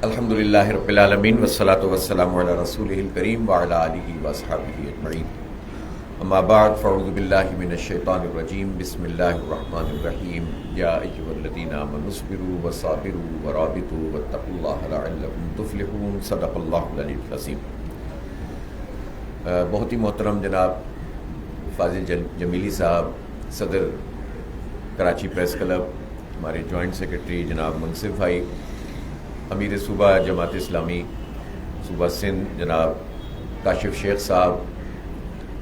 الحمدللہ رب العالمین والصلاة والسلام علی رسولہ الکریم وعلی آلہ واصحابہ اجمعین، اما بعد فاعوذ باللہ من الشیطان الرجیم، بسم اللہ الرحمن الرحیم، یا ایھا الذین آمنوا اصبروا وصابروا ورابطوا واتقوا اللہ لعلکم تفلحون، صدق اللہ العلی العظیم۔ بہت ہی محترم جناب فاضل جمیلی صاحب، صدر کراچی پریس کلب، ہمارے جوائنٹ سیکرٹری جناب منصف بھائی، امیر صوبہ جماعت اسلامی صوبہ سندھ جناب کاشف شیخ صاحب،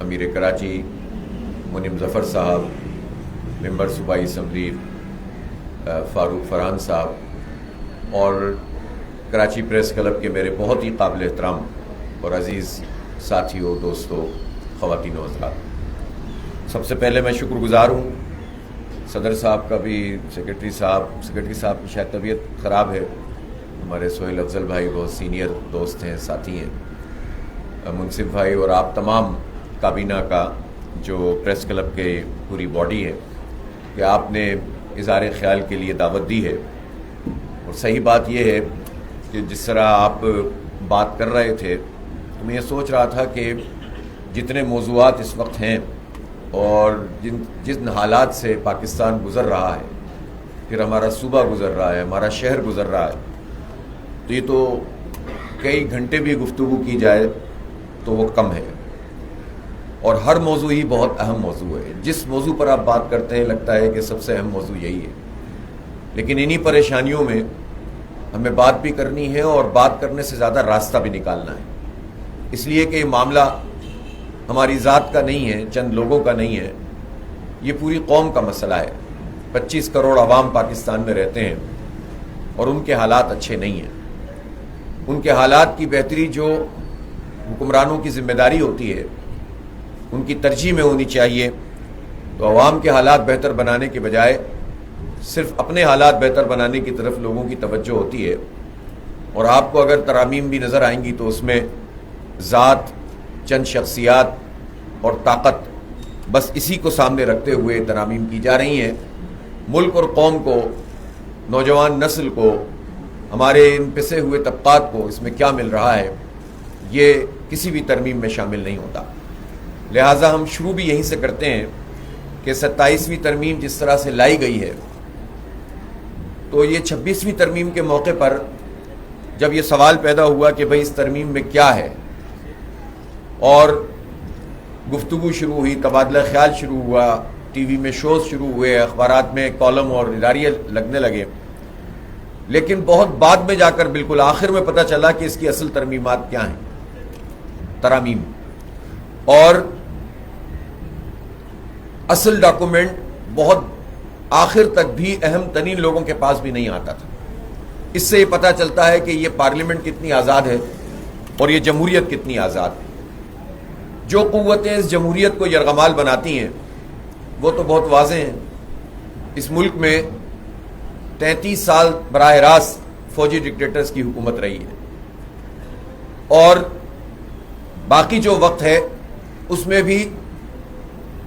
امیر کراچی منم ظفر صاحب، ممبر صوبائی اسمبلی فاروق فرحان صاحب، اور کراچی پریس کلب کے میرے بہت ہی قابل احترام اور عزیز ساتھیوں، دوستوں، خواتین و حضرات، سب سے پہلے میں شکر گزار ہوں صدر صاحب کا بھی، سیکرٹری صاحب کی شاید طبیعت خراب ہے، ہمارے سہیل افضل بھائی بہت سینئر دوست ہیں، ساتھی ہیں، منصف بھائی اور آپ تمام کابینہ کا جو پریس کلب کے پوری باڈی ہے کہ آپ نے اظہار خیال کے لیے دعوت دی ہے۔ اور صحیح بات یہ ہے کہ جس طرح آپ بات کر رہے تھے تو میں یہ سوچ رہا تھا کہ جتنے موضوعات اس وقت ہیں اور جن حالات سے پاکستان گزر رہا ہے، پھر ہمارا صوبہ گزر رہا ہے، ہمارا شہر گزر رہا ہے، تو یہ تو کئی گھنٹے بھی گفتگو کی جائے تو وہ کم ہے، اور ہر موضوع ہی بہت اہم موضوع ہے۔ جس موضوع پر آپ بات کرتے ہیں لگتا ہے کہ سب سے اہم موضوع یہی ہے، لیکن انہی پریشانیوں میں ہمیں بات بھی کرنی ہے اور بات کرنے سے زیادہ راستہ بھی نکالنا ہے، اس لیے کہ یہ معاملہ ہماری ذات کا نہیں ہے، چند لوگوں کا نہیں ہے، یہ پوری قوم کا مسئلہ ہے۔ 25 کروڑ عوام پاکستان میں رہتے ہیں اور ان کے حالات اچھے نہیں ہیں۔ ان کے حالات کی بہتری جو حکمرانوں کی ذمہ داری ہوتی ہے، ان کی ترجیح میں ہونی چاہیے، تو عوام کے حالات بہتر بنانے کے بجائے صرف اپنے حالات بہتر بنانے کی طرف لوگوں کی توجہ ہوتی ہے۔ اور آپ کو اگر ترامیم بھی نظر آئیں گی تو اس میں ذات، چند شخصیات اور طاقت، بس اسی کو سامنے رکھتے ہوئے ترامیم کی جا رہی ہیں۔ ملک اور قوم کو، نوجوان نسل کو، ہمارے ان پسے ہوئے طبقات کو اس میں کیا مل رہا ہے، یہ کسی بھی ترمیم میں شامل نہیں ہوتا۔ لہٰذا ہم شروع بھی یہیں سے کرتے ہیں کہ 27ویں ترمیم جس طرح سے لائی گئی ہے، تو یہ 26ویں ترمیم کے موقع پر جب یہ سوال پیدا ہوا کہ بھئی اس ترمیم میں کیا ہے، اور گفتگو شروع ہوئی، تبادلہ خیال شروع ہوا، ٹی وی میں شوز شروع ہوئے، اخبارات میں کالم اور اداریے لگنے لگے، لیکن بہت بعد میں جا کر بالکل آخر میں پتہ چلا کہ اس کی اصل ترمیمات کیا ہیں، ترامیم، اور اصل ڈاکومنٹ بہت آخر تک بھی اہم ترین لوگوں کے پاس بھی نہیں آتا تھا۔ اس سے یہ پتہ چلتا ہے کہ یہ پارلیمنٹ کتنی آزاد ہے اور یہ جمہوریت کتنی آزاد ہے۔ جو قوتیں اس جمہوریت کو یرغمال بناتی ہیں وہ تو بہت واضح ہیں۔ اس ملک میں 33 سال براہ راست فوجی ڈکٹیٹرز کی حکومت رہی ہے، اور باقی جو وقت ہے اس میں بھی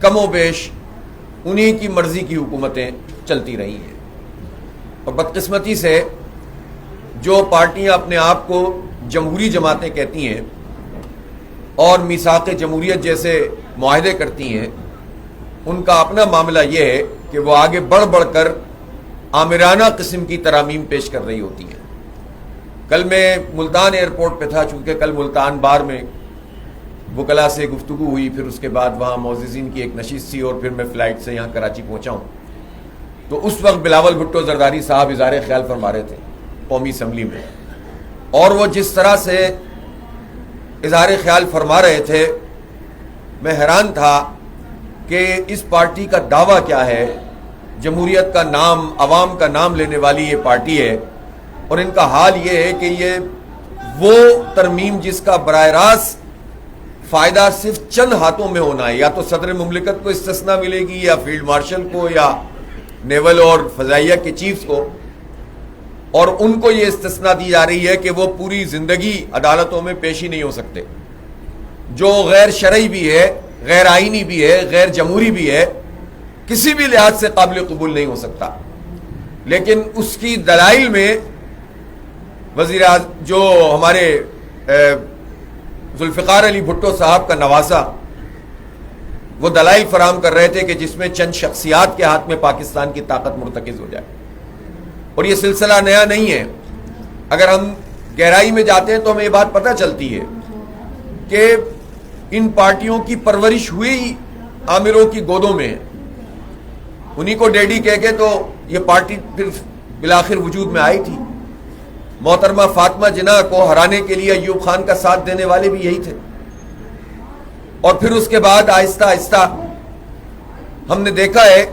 کم و بیش انہی کی مرضی کی حکومتیں چلتی رہی ہیں۔ اور بدقسمتی سے جو پارٹیاں اپنے آپ کو جمہوری جماعتیں کہتی ہیں اور میثاق جمہوریت جیسے معاہدے کرتی ہیں، ان کا اپنا معاملہ یہ ہے کہ وہ آگے بڑھ کر آمرانہ قسم کی ترامیم پیش کر رہی ہوتی ہیں۔ کل میں ملتان ایئرپورٹ پہ تھا، چونکہ کل ملتان بار میں وکلاء سے گفتگو ہوئی، پھر اس کے بعد وہاں معززین کی ایک نشست تھی، اور پھر میں فلائٹ سے یہاں کراچی پہنچا ہوں، تو اس وقت بلاول بھٹو زرداری صاحب اظہار خیال فرما رہے تھے قومی اسمبلی میں، اور وہ جس طرح سے اظہار خیال فرما رہے تھے میں حیران تھا کہ اس پارٹی کا دعویٰ کیا ہے۔ جمہوریت کا نام، عوام کا نام لینے والی یہ پارٹی ہے، اور ان کا حال یہ ہے کہ یہ وہ ترمیم جس کا براہ راست فائدہ صرف چند ہاتھوں میں ہونا ہے، یا تو صدر مملکت کو استثناء ملے گی، یا فیلڈ مارشل کو، یا نیول اور فضائیہ کے چیفز کو، اور ان کو یہ استثناء دی جا رہی ہے کہ وہ پوری زندگی عدالتوں میں پیش ہی نہیں ہو سکتے، جو غیر شرعی بھی ہے، غیر آئینی بھی ہے، غیر جمہوری بھی ہے، کسی بھی لحاظ سے قابل قبول نہیں ہو سکتا۔ لیکن اس کی دلائل میں وزیر اعظم جو ہمارے ذوالفقار علی بھٹو صاحب کا نواسا وہ دلائل فراہم کر رہے تھے کہ جس میں چند شخصیات کے ہاتھ میں پاکستان کی طاقت مرتکز ہو جائے. اور یہ سلسلہ نیا نہیں ہے. اگر ہم گہرائی میں جاتے ہیں تو ہمیں یہ بات پتہ چلتی ہے کہ ان پارٹیوں کی پرورش ہوئی عامروں کی گودوں میں ہے. انہی کو ڈیڈی کہہ کے تو یہ پارٹی پھر بالآخر وجود میں آئی تھی. محترمہ فاطمہ جناح کو ہرانے کے لیے ایوب خان کا ساتھ دینے والے بھی یہی تھے. اور پھر اس کے بعد آہستہ آہستہ ہم نے دیکھا ہے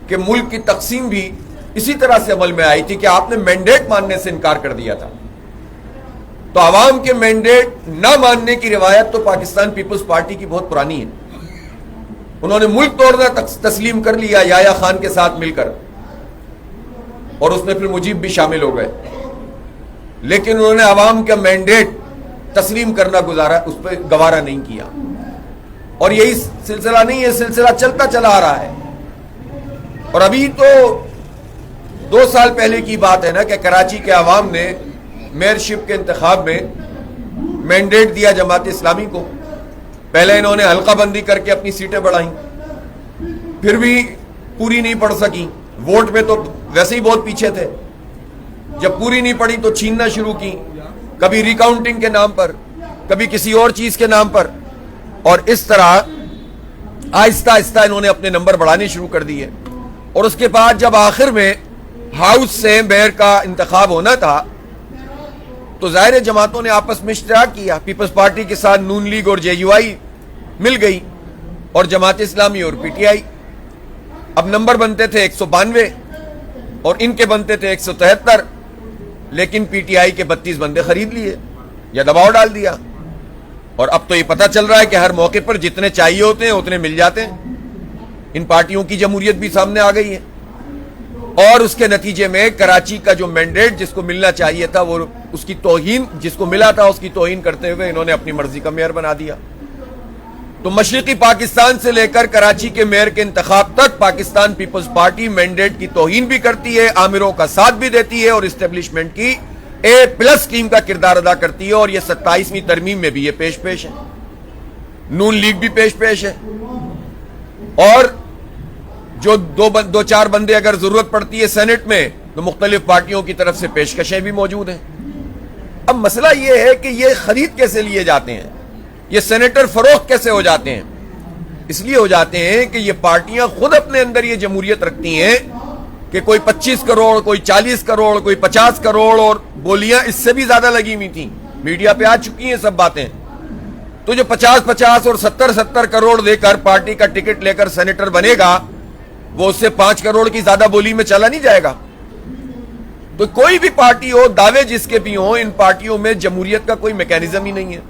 کہ ملک کی تقسیم بھی اسی طرح سے عمل میں آئی تھی کہ آپ نے مینڈیٹ ماننے سے انکار کر دیا تھا. تو عوام کے مینڈیٹ نہ ماننے کی روایت تو پاکستان پیپلز پارٹی کی بہت پرانی ہے. انہوں نے ملک توڑنا تسلیم کر لیا یحییٰ خان کے ساتھ مل کر, اور اس میں پھر مجیب بھی شامل ہو گئے, لیکن انہوں نے عوام کا مینڈیٹ تسلیم کرنا اس پہ گوارا نہیں کیا. اور یہی سلسلہ نہیں ہے, سلسلہ چلتا چلا آ رہا ہے. اور ابھی تو 2 سال پہلے کی بات ہے نا کہ کراچی کے عوام نے میئرشپ کے انتخاب میں مینڈیٹ دیا جماعت اسلامی کو. پہلے انہوں نے حلقہ بندی کر کے اپنی سیٹیں بڑھائیں, پھر بھی پوری نہیں پڑ سکیں. ووٹ میں تو ویسے ہی بہت پیچھے تھے. جب پوری نہیں پڑی تو چھیننا شروع کی, کبھی ریکاؤنٹنگ کے نام پر, کبھی کسی اور چیز کے نام پر. اور اس طرح آہستہ آہستہ انہوں نے اپنے نمبر بڑھانے شروع کر دیے. اور اس کے بعد جب آخر میں ہاؤس سے میئر کا انتخاب ہونا تھا تو ظاہر جماعتوں نے آپس میں اشتراک کیا. پیپلز پارٹی کے ساتھ نون لیگ اور جے یو آئی مل گئی, اور جماعت اسلامی اور پی ٹی آئی. اب نمبر بنتے تھے 192 اور ان کے بنتے تھے 173, لیکن پی ٹی آئی کے 32 بندے خرید لیے یا دباؤ ڈال دیا. اور اب تو یہ پتہ چل رہا ہے کہ ہر موقع پر جتنے چاہیے ہوتے ہیں اتنے مل جاتے ہیں. ان پارٹیوں کی جمہوریت بھی سامنے آ گئی ہے. اور اس کے نتیجے میں کراچی کا جو مینڈیٹ جس کو ملنا چاہیے تھا وہ اس کی توہین, جس کو ملا تھا اس کی توہین کرتے ہوئے انہوں نے اپنی مرضی کا میئر بنا دیا. تو مشرقی پاکستان سے لے کر کراچی کے میئر کے انتخاب تک پاکستان پیپلز پارٹی مینڈیٹ کی توہین بھی کرتی ہے, عامروں کا ساتھ بھی دیتی ہے, اور اسٹیبلشمنٹ کی A+ ٹیم کا کردار ادا کرتی ہے. اور یہ 27ویں ترمیم میں بھی یہ پیش ہے, نون لیگ بھی پیش ہے. اور جو 2-4 بندے اگر ضرورت پڑتی ہے سینٹ میں تو مختلف پارٹیوں کی طرف سے پیشکشیں بھی موجود ہیں. اب مسئلہ یہ ہے کہ یہ خرید کیسے لیے جاتے ہیں, یہ سینیٹر فروخت کیسے ہو جاتے ہیں. اس لیے ہو جاتے ہیں کہ یہ پارٹیاں خود اپنے اندر یہ جمہوریت رکھتی ہیں کہ کوئی 25 کروڑ, کوئی 40 کروڑ, کوئی 50 کروڑ, اور بولیاں اس سے بھی زیادہ لگی ہوئی تھیں. میڈیا پہ آ چکی ہیں سب باتیں. تو جو 50 اور 70 کروڑ دے کر پارٹی کا ٹکٹ لے کر سینیٹر بنے گا وہ اس سے 5 کروڑ کی زیادہ بولی میں چلا نہیں جائے گا. تو کوئی بھی پارٹی ہو, دعوے جس کے بھی ہوں, ان پارٹیوں میں جمہوریت کا کوئی میکینزم ہی نہیں ہے.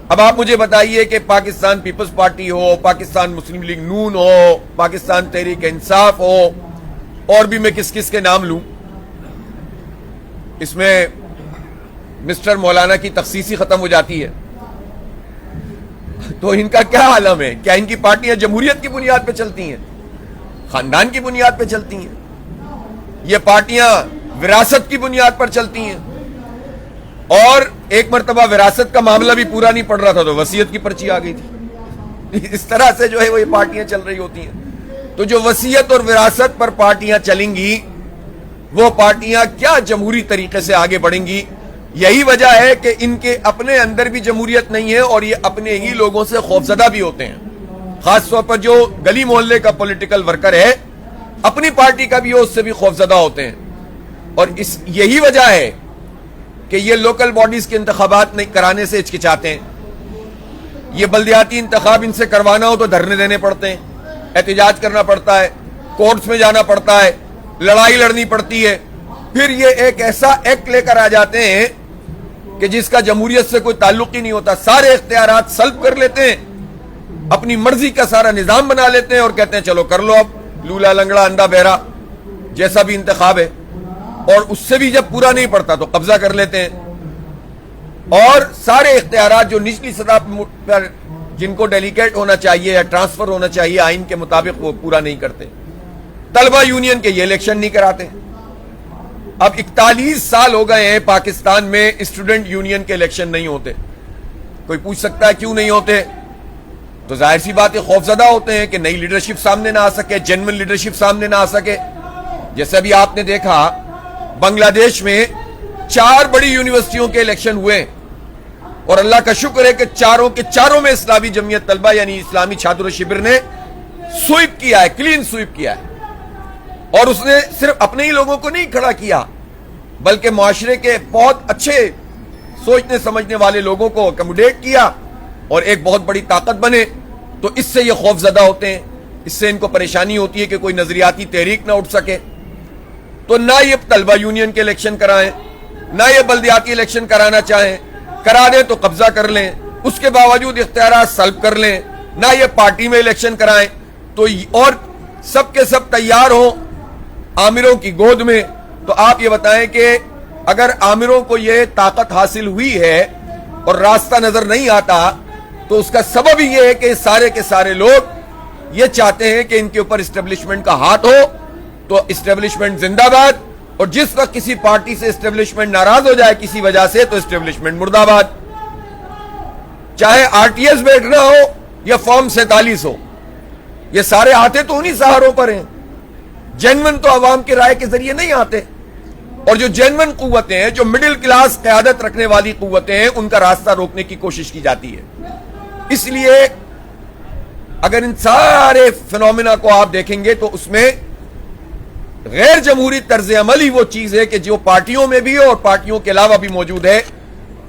اب آپ مجھے بتائیے کہ پاکستان پیپلز پارٹی ہو, پاکستان مسلم لیگ نون ہو, پاکستان تحریک انصاف ہو, اور بھی میں کس کے نام لوں, اس میں مسٹر مولانا کی تخصیصی ختم ہو جاتی ہے. تو ان کا کیا عالم ہے؟ کیا ان کی پارٹیاں جمہوریت کی بنیاد پہ چلتی ہیں, خاندان کی بنیاد پہ چلتی ہیں؟ یہ پارٹیاں وراثت کی بنیاد پر چلتی ہیں. اور ایک مرتبہ وراثت کا معاملہ بھی پورا نہیں پڑ رہا تھا تو وصیت کی پرچی آ گئی تھی. اس طرح سے جو ہے وہ یہ پارٹیاں چل رہی ہوتی ہیں. تو جو وصیت اور وراثت پر پارٹیاں چلیں گی وہ پارٹیاں کیا جمہوری طریقے سے آگے بڑھیں گی؟ یہی وجہ ہے کہ ان کے اپنے اندر بھی جمہوریت نہیں ہے, اور یہ اپنے ہی لوگوں سے خوفزدہ بھی ہوتے ہیں. خاص طور پر جو گلی محلے کا پولیٹیکل ورکر ہے اپنی پارٹی کا بھی اس سے بھی خوفزدہ ہوتے ہیں. اور یہی وجہ ہے کہ یہ لوکل باڈیز کے انتخابات نہیں کرانے سے ہچکچاتے ہیں. یہ بلدیاتی انتخاب ان سے کروانا ہو تو دھرنے دینے پڑتے ہیں, احتجاج کرنا پڑتا ہے, کورٹس میں جانا پڑتا ہے, لڑائی لڑنی پڑتی ہے. پھر یہ ایک ایسا ایکٹ لے کر آ جاتے ہیں کہ جس کا جمہوریت سے کوئی تعلق ہی نہیں ہوتا. سارے اختیارات سلب کر لیتے ہیں, اپنی مرضی کا سارا نظام بنا لیتے ہیں, اور کہتے ہیں چلو کر لو اب لولا لنگڑا اندھا بہرا جیسا بھی انتخاب ہے. اور اس سے بھی جب پورا نہیں پڑتا تو قبضہ کر لیتے ہیں, اور سارے اختیارات جو نچلی سطح پر جن کو ڈیلیگیٹ ہونا چاہیے یا ٹرانسفر ہونا چاہیے آئین کے مطابق وہ پورا نہیں کرتے. طلبہ یونین کے یہ الیکشن نہیں کراتے. اب 41 سال ہو گئے ہیں پاکستان میں اسٹوڈنٹ یونین کے الیکشن نہیں ہوتے. کوئی پوچھ سکتا ہے کیوں نہیں ہوتے؟ تو ظاہر سی بات ہے خوف زدہ ہوتے ہیں کہ نئی لیڈرشپ سامنے نہ آ سکے, جینوئن لیڈرشپ سامنے نہ آ سکے. جیسے ابھی آپ نے دیکھا بنگلہ دیش میں 4 بڑی یونیورسٹیوں کے الیکشن ہوئے اور اللہ کا شکر ہے کہ چاروں کے چاروں میں اسلامی جمعیت طلبہ یعنی اسلامی چادر و شبر نے سویپ کیا ہے, کلین سویپ کیا ہے. اور اس نے صرف اپنے ہی لوگوں کو نہیں کھڑا کیا بلکہ معاشرے کے بہت اچھے سوچنے سمجھنے والے لوگوں کو اکموڈیٹ کیا اور ایک بہت بڑی طاقت بنے. تو اس سے یہ خوف زدہ ہوتے ہیں, اس سے ان کو پریشانی ہوتی ہے کہ کوئی نظریاتی تحریک نہ اٹھ سکے. تو نہ یہ طلبہ یونین کے الیکشن کرائیں, نہ یہ بلدیاتی الیکشن کرانا چاہیں, کرا دیں تو قبضہ کر لیں, اس کے باوجود اختیارات سلب کر لیں. نہ یہ پارٹی میں الیکشن کرائیں تو اور سب کے سب تیار ہوں آمروں کی گود میں. تو آپ یہ بتائیں کہ اگر آمروں کو یہ طاقت حاصل ہوئی ہے اور راستہ نظر نہیں آتا تو اس کا سبب ہی یہ ہے کہ سارے کے سارے لوگ یہ چاہتے ہیں کہ ان کے اوپر اسٹیبلشمنٹ کا ہاتھ ہو. تو اسٹیبلشمنٹ زندہ باد, اور جس وقت کسی پارٹی سے اسٹیبلشمنٹ ناراض ہو جائے کسی وجہ سے تو اسٹیبلشمنٹ مردہ آباد. چاہے آر ٹی ایس بیٹھنا ہو یا فارم 47 ہو, یہ سارے آتے تو انہی سہاروں پر ہیں. جینون تو عوام کی رائے کے ذریعے نہیں آتے, اور جو جینون قوتیں ہیں, جو مڈل کلاس قیادت رکھنے والی قوتیں ہیں, ان کا راستہ روکنے کی کوشش کی جاتی ہے. اس لیے اگر ان سارے فنومینا کو آپ دیکھیں گے تو اس میں غیر جمہوری طرز عمل ہی وہ چیز ہے کہ جو پارٹیوں میں بھی ہے اور پارٹیوں کے علاوہ بھی موجود ہے,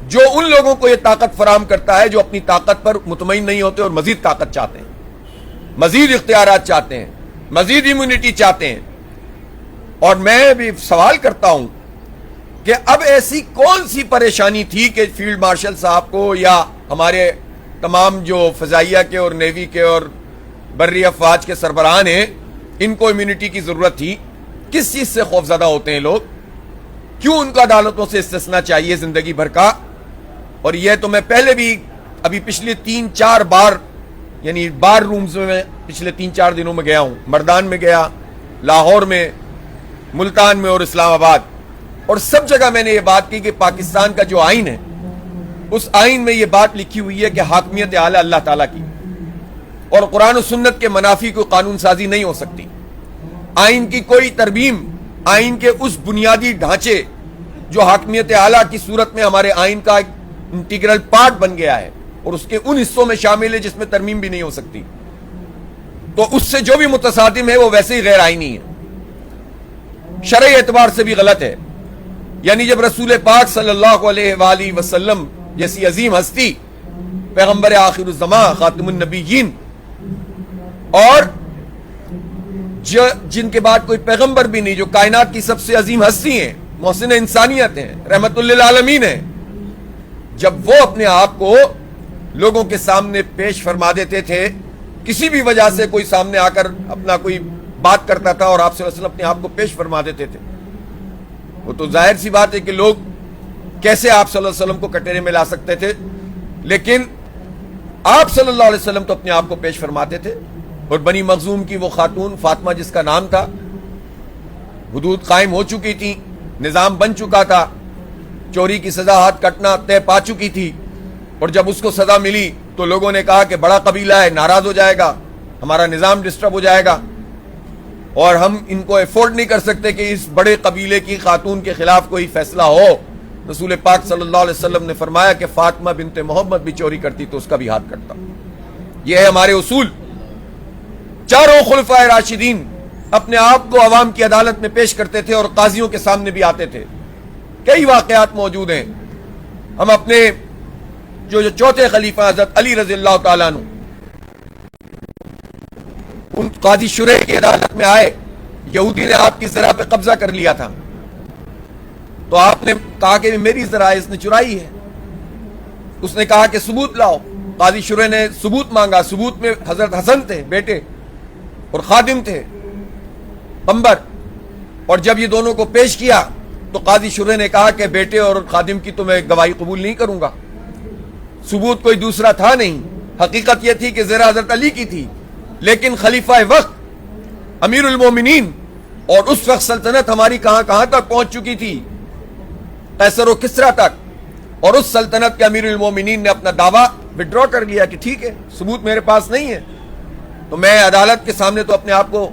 جو ان لوگوں کو یہ طاقت فراہم کرتا ہے جو اپنی طاقت پر مطمئن نہیں ہوتے اور مزید طاقت چاہتے ہیں, مزید اختیارات چاہتے ہیں, مزید امیونٹی چاہتے ہیں. اور میں بھی سوال کرتا ہوں کہ اب ایسی کون سی پریشانی تھی کہ فیلڈ مارشل صاحب کو یا ہمارے تمام جو فضائیہ کے اور نیوی کے اور بری افواج کے سربراہان ہیں, ان کو امیونٹی کی ضرورت تھی؟ کس چیز سے خوف زدہ ہوتے ہیں لوگ؟ کیوں ان کو عدالتوں سے استثناء چاہیے زندگی بھر کا؟ اور یہ تو میں پہلے بھی ابھی پچھلے 3-4 بار یعنی بار رومز میں پچھلے 3-4 دنوں میں گیا ہوں. مردان میں گیا, لاہور میں, ملتان میں اور اسلام آباد, اور سب جگہ میں نے یہ بات کی کہ پاکستان کا جو آئین ہے اس آئین میں یہ بات لکھی ہوئی ہے کہ حاکمیت اعلیٰ اللہ تعالیٰ کی, اور قرآن و سنت کے منافی کوئی قانون سازی نہیں ہو سکتی. آئین کی کوئی ترمیم, آئین کے اس بنیادی ڈھانچے جو حاکمیت اعلیٰ کی صورت میں ہمارے آئین کا ایک انٹیگرل پارٹ بن گیا ہے اور اس کے ان حصوں میں شامل ہے جس میں ترمیم بھی نہیں ہو سکتی, تو اس سے جو بھی متصادم ہے وہ ویسے ہی غیر آئینی ہے, شرعی اعتبار سے بھی غلط ہے. یعنی جب رسول پاک صلی اللہ علیہ وآلہ وسلم جیسی عظیم ہستی, پیغمبر آخر الزمان, خاتم النبیین, اور جن کے بعد کوئی پیغمبر بھی نہیں, جو کائنات کی سب سے عظیم ہستی ہیں, محسن انسانیت ہیں, رحمت للعالمین ہیں, جب وہ اپنے آپ کو لوگوں کے سامنے پیش فرما دیتے تھے, کسی بھی وجہ سے کوئی سامنے آ کر اپنا کوئی بات کرتا تھا اور آپ صلی اللہ علیہ وسلم اپنے آپ کو پیش فرما دیتے تھے, وہ تو ظاہر سی بات ہے کہ لوگ کیسے آپ صلی اللہ علیہ وسلم کو کٹہرے میں لا سکتے تھے. لیکن آپ صلی اللہ علیہ وسلم تو اپنے آپ کو پیش فرماتے تھے. اور بنی مخزوم کی وہ خاتون فاطمہ جس کا نام تھا, حدود قائم ہو چکی تھی, نظام بن چکا تھا, چوری کی سزا ہاتھ کٹنا طے پا چکی تھی, اور جب اس کو سزا ملی تو لوگوں نے کہا کہ بڑا قبیلہ ہے, ناراض ہو جائے گا, ہمارا نظام ڈسٹرب ہو جائے گا, اور ہم ان کو افورڈ نہیں کر سکتے کہ اس بڑے قبیلے کی خاتون کے خلاف کوئی فیصلہ ہو. رسول پاک صلی اللہ علیہ وسلم نے فرمایا کہ فاطمہ بنت محمد بھی چوری کرتی تو اس کا بھی ہاتھ کٹتا. یہ ہے ہمارے اصول. چاروں خلفائے راشدین اپنے آپ کو عوام کی عدالت میں پیش کرتے تھے اور قاضیوں کے سامنے بھی آتے تھے. کئی واقعات موجود ہیں. ہم اپنے جو چوتھے خلیفہ حضرت علی رضی اللہ تعالیٰ عنہ, ان قاضی شریح کی عدالت میں آئے, یہودی نے آپ کی زرع پہ قبضہ کر لیا تھا, تو آپ نے کہا کہ میری زرع اس نے چرائی ہے. اس نے کہا کہ ثبوت لاؤ. قاضی شریح نے ثبوت مانگا. ثبوت میں حضرت حسن تھے بیٹے اور خادم تھے قمبر, اور جب یہ دونوں کو پیش کیا تو قاضی شریح نے کہا کہ بیٹے اور خادم کی تو میں گواہی قبول نہیں کروں گا. ثبوت کوئی دوسرا تھا نہیں, حقیقت یہ تھی کہ زرع حضرت علی کی تھی, لیکن خلیفہ وقت امیر المومنین اور اس وقت سلطنت ہماری کہاں کہاں تک پہنچ چکی تھی، قیصر و کسریٰ تک، اور اس سلطنت کے امیر المومنین نے اپنا دعویٰ وڈرا کر لیا کہ ٹھیک ہے ثبوت میرے پاس نہیں ہے تو میں عدالت کے سامنے تو اپنے آپ کو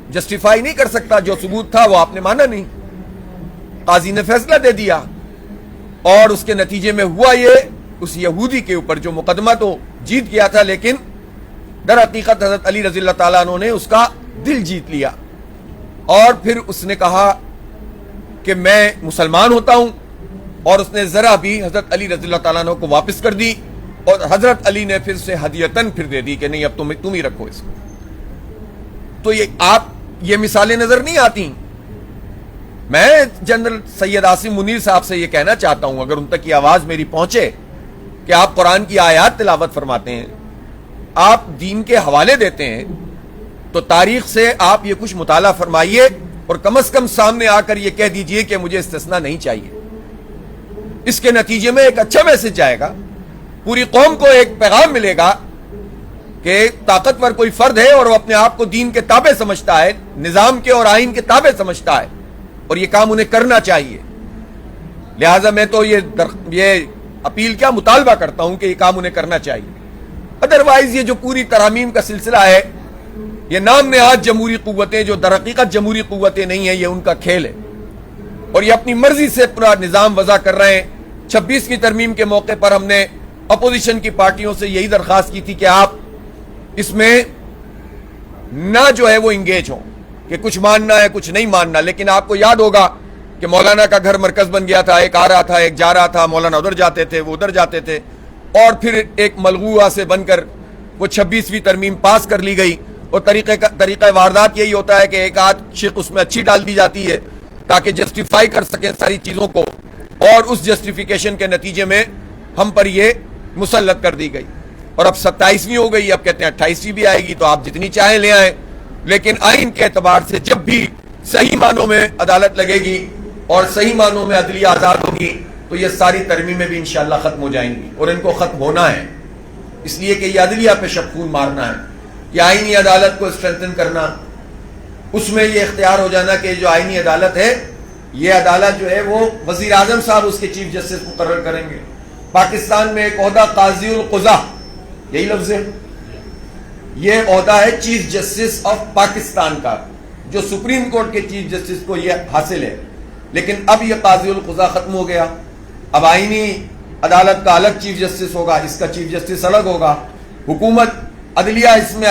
جسٹیفائی نہیں کر سکتا، جو ثبوت تھا وہ آپ نے مانا نہیں، قاضی نے فیصلہ دے دیا، اور اس کے نتیجے میں ہوا یہ، اس یہودی کے اوپر جو مقدمہ تو جیت گیا تھا لیکن در حقیقت حضرت علی رضی اللہ تعالیٰ عنہ نے اس کا دل جیت لیا، اور پھر اس نے کہا کہ میں مسلمان ہوتا ہوں، اور اس نے ذرا بھی حضرت علی رضی اللہ تعالیٰ عنہ کو واپس کر دی، اور حضرت علی نے پھر سے ہدیتاً پھر دے دی کہ نہیں اب تم ہی رکھو اس کو۔ تو یہ مثالیں نظر نہیں آتی۔ میں جنرل سید عاصم منیر صاحب سے یہ کہنا چاہتا ہوں، اگر ان تک یہ آواز میری پہنچے کہ آپ قرآن کی آیات تلاوت فرماتے ہیں، آپ دین کے حوالے دیتے ہیں، تو تاریخ سے آپ یہ کچھ مطالعہ فرمائیے اور کم از کم سامنے آ کر یہ کہہ دیجئے کہ مجھے استثناء نہیں چاہیے۔ اس کے نتیجے میں ایک اچھا میسج جائے گا، پوری قوم کو ایک پیغام ملے گا کہ طاقتور کوئی فرد ہے اور وہ اپنے آپ کو دین کے تابع سمجھتا ہے، نظام کے اور آئین کے تابع سمجھتا ہے، اور یہ کام انہیں کرنا چاہیے۔ لہٰذا میں تو یہ اپیل کیا مطالبہ کرتا ہوں کہ یہ کام انہیں کرنا چاہیے۔ ادروائز یہ جو پوری ترامیم کا سلسلہ ہے، یہ نام نہاد جمہوری قوتیں جو در حقیقت جمہوری قوتیں نہیں ہیں، یہ ان کا کھیل ہے، اور یہ اپنی مرضی سے پورا نظام وضع کر رہے ہیں۔ 26 ترمیم کے موقع پر ہم نے اپوزیشن کی پارٹیوں سے یہی درخواست کی تھی کہ آپ اس میں نہ جو ہے وہ انگیج ہوں، کہ کچھ ماننا ہے کچھ نہیں ماننا، لیکن آپ کو یاد ہوگا کہ مولانا کا گھر مرکز بن گیا تھا، ایک آ رہا تھا ایک جا رہا تھا، مولانا ادھر جاتے تھے وہ ادھر جاتے تھے، اور پھر ایک ملغوعہ سے بن کر وہ 26ویں ترمیم پاس کر لی گئی، اور طریقہ واردات یہی ہوتا ہے کہ ایک آدھ شق اس میں اچھی ڈال دی جاتی ہے تاکہ جسٹیفائی کر سکیں ساری چیزوں کو، اور اس جسٹیفیکیشن کے نتیجے میں ہم پر یہ مسلط کر دی گئی، اور اب 27ویں ہو گئی، اب کہتے ہیں 28ویں بھی آئے گی تو آپ جتنی چاہیں لے آئیں، لیکن آئین کے اعتبار سے جب بھی صحیح معنوں میں عدالت لگے گی اور صحیح معنوں میں عدلیہ آزاد ہوگی تو یہ ساری ترمیمیں بھی انشاءاللہ ختم ہو جائیں گی، اور ان کو ختم ہونا ہے، اس لیے کہ یہ عدلیہ پہ شبخون مارنا ہے، یہ آئینی عدالت کو اسٹرینتھن کرنا، اس میں یہ اختیار ہو جانا کہ جو آئینی عدالت ہے، یہ عدالت جو ہے وہ وزیر اعظم صاحب اس کے چیف جسٹس مقرر کریں گے۔ پاکستان میں ایک عہدہ قاضی القضاء، یہی لفظ ہے، یہ عہدہ ہے چیف جسٹس آف پاکستان کا، جو سپریم کورٹ کے چیف جسٹس کو یہ حاصل ہے، لیکن اب یہ قاضی القضاء ختم ہو گیا، اب آئینی عدالت کا الگ چیف جسٹس ہوگا، اس کا چیف جسٹس الگ ہوگا، حکومت عدلیہ اس میں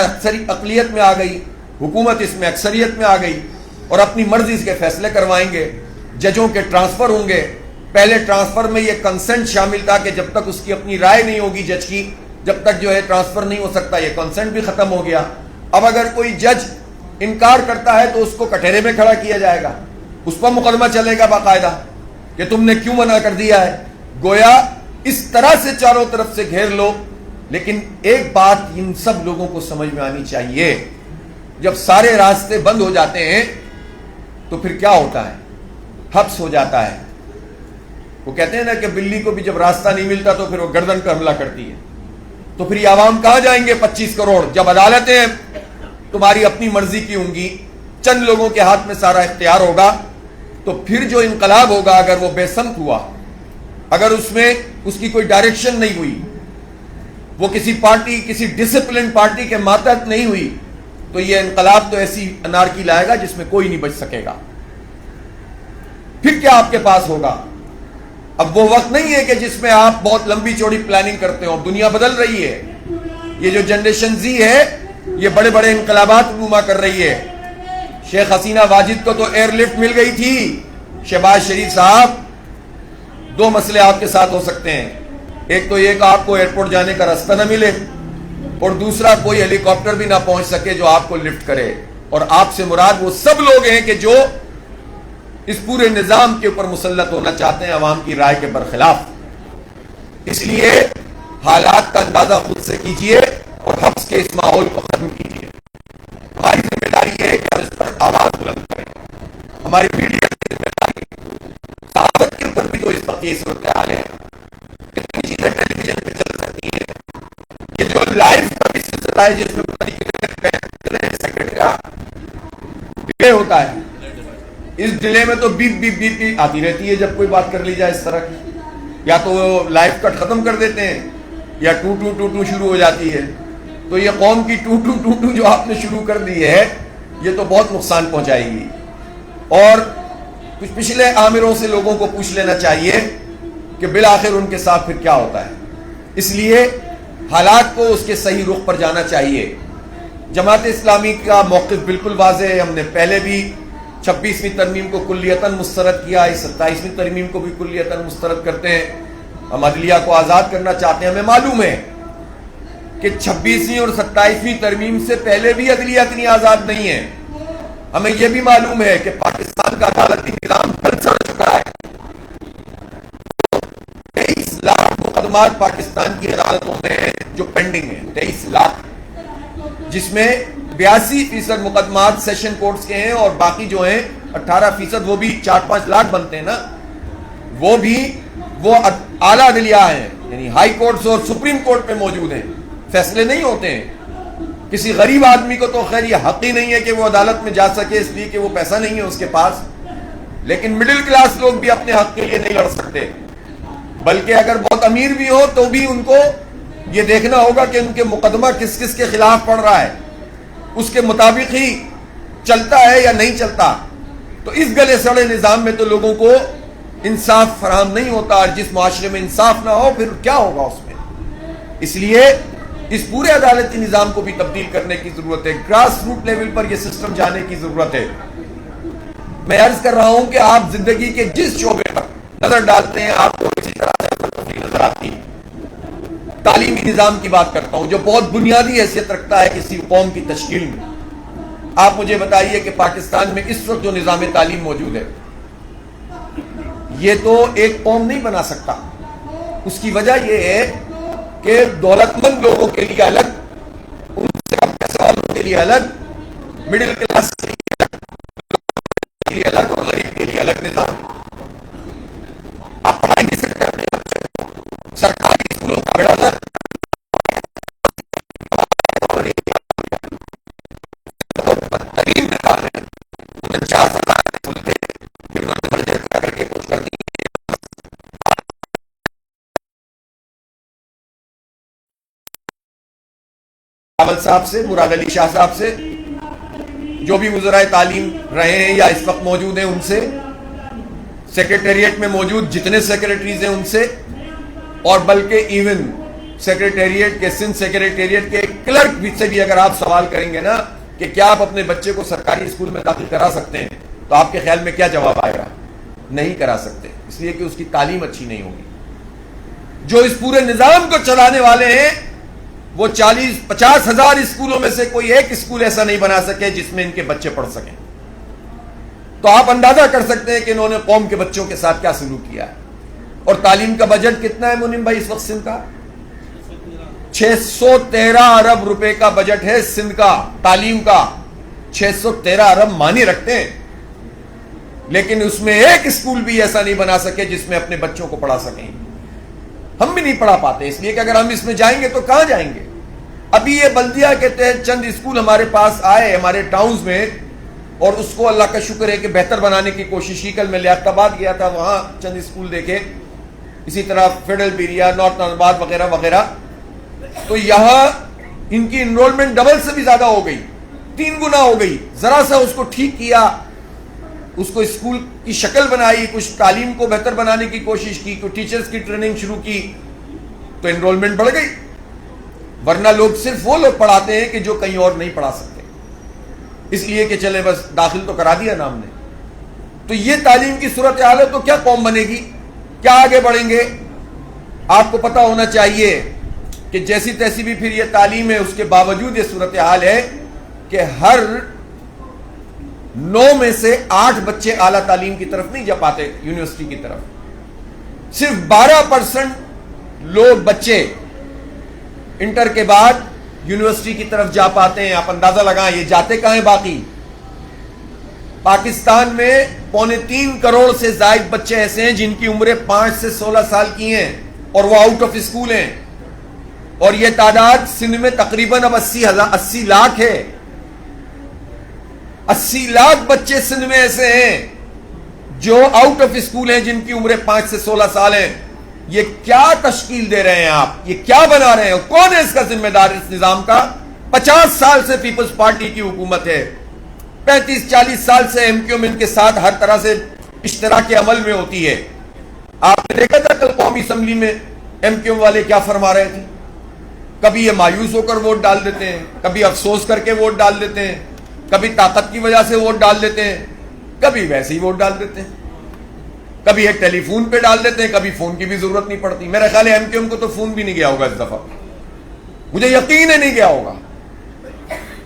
اقلیت میں آ گئی، حکومت اس میں اکثریت میں آ گئی، اور اپنی مرضی کے فیصلے کروائیں گے، ججوں کے ٹرانسفر ہوں گے۔ پہلے ٹرانسفر میں یہ کنسنٹ شامل تھا کہ جب تک اس کی اپنی رائے نہیں ہوگی جج کی، جب تک جو ہے ٹرانسفر نہیں ہو سکتا، یہ کنسنٹ بھی ختم ہو گیا۔ اب اگر کوئی جج انکار کرتا ہے تو اس کو کٹہرے میں کھڑا کیا جائے گا، اس پر مقدمہ چلے گا باقاعدہ کہ تم نے کیوں منع کر دیا ہے، گویا اس طرح سے چاروں طرف سے گھیر لو۔ لیکن ایک بات ان سب لوگوں کو سمجھ میں آنی چاہیے، جب سارے راستے بند ہو جاتے ہیں تو پھر کیا ہوتا ہے؟ حبس ہو جاتا ہے۔ وہ کہتے ہیں نا کہ بلی کو بھی جب راستہ نہیں ملتا تو پھر وہ گردن پر حملہ کرتی ہے، تو پھر یہ عوام کہاں جائیں گے 25 کروڑ؟ جب عدالتیں تمہاری اپنی مرضی کی ہوں گی، چند لوگوں کے ہاتھ میں سارا اختیار ہوگا، تو پھر جو انقلاب ہوگا اگر وہ بے سمت ہوا، اگر اس میں اس کی کوئی ڈائریکشن نہیں ہوئی، وہ کسی پارٹی کسی ڈسپلن پارٹی کے ماتحت نہیں ہوئی، تو یہ انقلاب تو ایسی انارکی لائے گا جس میں کوئی نہیں بچ سکے گا۔ پھر کیا آپ کے پاس ہوگا؟ اب وہ وقت نہیں ہے کہ جس میں آپ بہت لمبی چوڑی پلاننگ کرتے ہو، دنیا بدل رہی ہے، یہ جو جنریشن زی ہے یہ بڑے بڑے انقلابات رونما کر رہی ہے۔ شیخ حسینہ واجد کو تو ایئر لفٹ مل گئی تھی، شہباز شریف صاحب، دو مسئلے آپ کے ساتھ ہو سکتے ہیں، ایک تو یہ کہ آپ کو ایئرپورٹ جانے کا راستہ نہ ملے، اور دوسرا کوئی ہیلی کاپٹر بھی نہ پہنچ سکے جو آپ کو لفٹ کرے، اور آپ سے مراد وہ سب لوگ ہیں کہ جو اس پورے نظام کے اوپر مسلط ہونا چاہتے ہیں عوام کی رائے کے برخلاف۔ اس لیے حالات کا اندازہ خود سے کیجئے اور حبس کے اس ماحول کو ختم کیجئے۔ ہماری ذمہ داری ہے کہ ہم اس پر آواز بلند کریں، ہماری میڈیا کی ذمہ داری، صحافت کے اوپر بھی تو اس وقت یہ صورتحال ہے، کتنی چیزیں ٹیلی ویژن پہ چل سکتی ہیں، یہ جو لائیو کا بھی سلسلہ ہے جس میں پتہ نہیں کتنے سیکنڈ کا ڈیلے ہوتا ہے، اس ڈیلے میں تو بیپ بیپ بیپ بیپ آتی رہتی ہے جب کوئی بات کر لی جائے اس طرح کی. یا تو لائف کٹ ختم کر دیتے ہیں یا ٹو ٹو ٹو ٹو شروع ہو جاتی ہے. تو یہ قوم کی ٹو ٹو ٹو ٹو جو آپ نے شروع کر دی ہے یہ تو بہت نقصان پہنچائے گی. اور کچھ پچھلے آمروں سے لوگوں کو پوچھ لینا چاہیے کہ بالآخر ان کے ساتھ پھر کیا ہوتا ہے. اس لیے حالات کو اس کے صحیح رخ پر جانا چاہیے. جماعت اسلامی کا موقف بالکل واضح ہے. ہم نے پہلے بھی 26ویں ترمیم کو کلیتاً مسترد کیا, اس 27ویں ترمیم کو بھی کلیتاً مسترد کرتے ہیں. ہم عدلیہ کو آزاد کرنا چاہتے ہیں. ہمیں معلوم ہے کہ 26ویں اور 27ویں ترمیم سے پہلے بھی عدلیہ اتنی آزاد نہیں ہے. ہمیں یہ بھی معلوم ہے کہ پاکستان کا عدالتی نظام ڈھل چڑھ چکا ہے. 23 لاکھ مقدمات پاکستان کی عدالتوں میں جو پینڈنگ ہیں, 23 لاکھ, جس میں 82% مقدمات سیشن کورٹس کے ہیں اور باقی جو ہیں 18% وہ بھی 4-5 لاکھ بنتے ہیں نا, وہ بھی وہ اعلیٰ عدلیہ ہیں, یعنی ہائی کورٹس اور سپریم کورٹ پہ موجود ہیں. فیصلے نہیں ہوتے ہیں. کسی غریب آدمی کو تو خیر یہ حق ہی نہیں ہے کہ وہ عدالت میں جا سکے, اس لیے کہ وہ پیسہ نہیں ہے اس کے پاس. لیکن مڈل کلاس لوگ بھی اپنے حق کے لیے نہیں لڑ سکتے, بلکہ اگر بہت امیر بھی ہو تو بھی ان کو یہ دیکھنا ہوگا کہ ان کے مقدمہ کس کس کے خلاف پڑ رہا ہے, اس کے مطابق ہی چلتا ہے یا نہیں چلتا. تو اس گلے سڑے نظام میں تو لوگوں کو انصاف فراہم نہیں ہوتا, اور جس معاشرے میں انصاف نہ ہو پھر کیا ہوگا اس میں. اس لیے اس پورے عدالتی نظام کو بھی تبدیل کرنے کی ضرورت ہے. گراس روٹ لیول پر یہ سسٹم جانے کی ضرورت ہے. میں عرض کر رہا ہوں کہ آپ زندگی کے جس شعبے پر نظر ڈالتے ہیں آپ کو اسی طرح سے نظر آتی ہے. تعلیمی نظام کی بات کرتا ہوں جو بہت بنیادی حیثیت رکھتا ہے کسی قوم کی تشکیل میں. آپ مجھے بتائیے کہ پاکستان میں اس وقت جو نظام تعلیم موجود ہے یہ تو ایک قوم نہیں بنا سکتا. اس کی وجہ یہ ہے کہ دولت مند لوگوں کے لیے الگ, ان سے کم پیسے والوں کے لیے الگ, مڈل کلاس کے لیے الگ اور غریب کے لیے الگ نظام. آپ پڑھائی نہیں سکتے اپنے بچے کو. سرکاری اسکولوں کا بیڑا غرق, بدترین نظام ہے. 49 ہزار کھلتے پھر انہوں نے بجٹ کر کے کچھ کر دی. صاحب سے, مراد علی شاہ صاحب سے, جو بھی وزرائے تعلیم رہے ہیں یا اس وقت موجود ہیں ان سے, سیکریٹریٹ میں موجود جتنے سیکریٹریز ہیں ان سے, اور بلکہ ایون سیکریٹریٹ کے, سندھ سیکریٹریٹ کے کلرک سے بھی اگر آپ سوال کریں گے نا کہ کیا آپ اپنے بچے کو سرکاری اسکول میں داخل کرا سکتے ہیں, تو آپ کے خیال میں کیا جواب آئے گا؟ نہیں کرا سکتے, اس لیے کہ اس کی تعلیم اچھی نہیں ہوگی. جو اس پورے نظام کو چلانے والے ہیں وہ 40-50 ہزار اسکولوں میں سے کوئی ایک اسکول ایسا نہیں بنا سکے جس میں ان کے بچے پڑھ سکیں. تو آپ اندازہ کر سکتے ہیں کہ انہوں نے قوم کے بچوں کے ساتھ کیا سلوک کیا ہے. اور تعلیم کا بجٹ کتنا ہے منیم بھائی اس وقت سندھ کا؟ 613 ارب روپے کا بجٹ ہے سندھ کا تعلیم کا. 613 ارب معنی رکھتے ہیں, لیکن اس میں ایک اسکول بھی ایسا نہیں بنا سکے جس میں اپنے بچوں کو پڑھا سکیں. ہم بھی نہیں پڑھا پاتے, اس لیے کہ اگر ہم اس میں جائیں گے تو کہاں جائیں گے. ابھی یہ بلدیہ کے تحت چند اسکول ہمارے پاس آئے ہمارے ٹاؤنز میں, اور اس کو اللہ کا شکر ہے کہ بہتر بنانے کی کوشش کی. کل میں لیاقت آباد گیا تھا, وہاں چند اسکول دیکھے, اسی طرح فیڈل بیریا, نارتھ آباد وغیرہ وغیرہ. تو یہاں ان کی انرولمنٹ ڈبل سے بھی زیادہ ہو گئی, 3 گنا ہو گئی. ذرا سا اس کو ٹھیک کیا, اس کو اسکول کی شکل بنائی, کچھ تعلیم کو بہتر بنانے کی کوشش کی, کچھ ٹیچرز کی ٹریننگ شروع کی, تو انرولمنٹ بڑھ گئی. ورنہ لوگ صرف وہ لوگ پڑھاتے ہیں کہ جو کہیں اور نہیں پڑھا سکتے, اس لیے کہ چلے بس داخل تو کرا دیا نام نے. تو یہ تعلیم کی صورتحال ہے, تو کیا قوم بنے گی, کیا آگے بڑھیں گے. آپ کو پتا ہونا چاہیے کہ جیسی تیسی بھی پھر یہ تعلیم ہے, اس کے باوجود یہ صورتحال ہے کہ ہر 9 میں سے 8 بچے اعلیٰ تعلیم کی طرف نہیں جا پاتے, یونیورسٹی کی طرف. صرف 12% لوگ بچے انٹر کے بعد یونیورسٹی کی طرف جا پاتے ہیں. آپ اندازہ لگائیں یہ جاتے کہاں ہیں باقی. پاکستان میں 3.25 کروڑ سے زائد بچے ایسے ہیں جن کی عمریں 5 سے 16 سال کی ہیں اور وہ آؤٹ آف اسکول ہیں, اور یہ تعداد سندھ میں تقریباً اب 80 لاکھ ہے. 80 لاکھ بچے سندھ میں ایسے ہیں جو آؤٹ آف اسکول ہیں، جن کی عمریں 5 سے 16 سال ہیں، یہ کیا تشکیل دے رہے ہیں آپ؟ یہ کیا بنا رہے ہیں؟ کون ہے اس کا ذمہ دار اس نظام کا؟ 50 سال سے پیپلز پارٹی کی حکومت ہے، 35-40 سال سے ایم کیو ایم کے ساتھ ہر طرح سے اشتراک عمل میں ہوتی ہے۔ آپ نے دیکھا تھا کل قومی اسمبلی میں ایم کیو ایم والے کیا فرما رہے تھے؟ کبھی یہ مایوس ہو کر ووٹ ڈال دیتے ہیں، کبھی افسوس کر کے ووٹ ڈال دیتے ہیں، کبھی طاقت کی وجہ سے ووٹ ڈال دیتے ہیں، کبھی ویسے ہی ووٹ ڈال دیتے ہیں، کبھی ایک ٹیلی فون پہ ڈال دیتے ہیں، کبھی فون کی بھی ضرورت نہیں پڑتی۔ میرا خیال ہے ایم کیو ایم کو تو فون بھی نہیں گیا ہوگا اس دفعہ، مجھے یقین ہے نہیں گیا ہوگا۔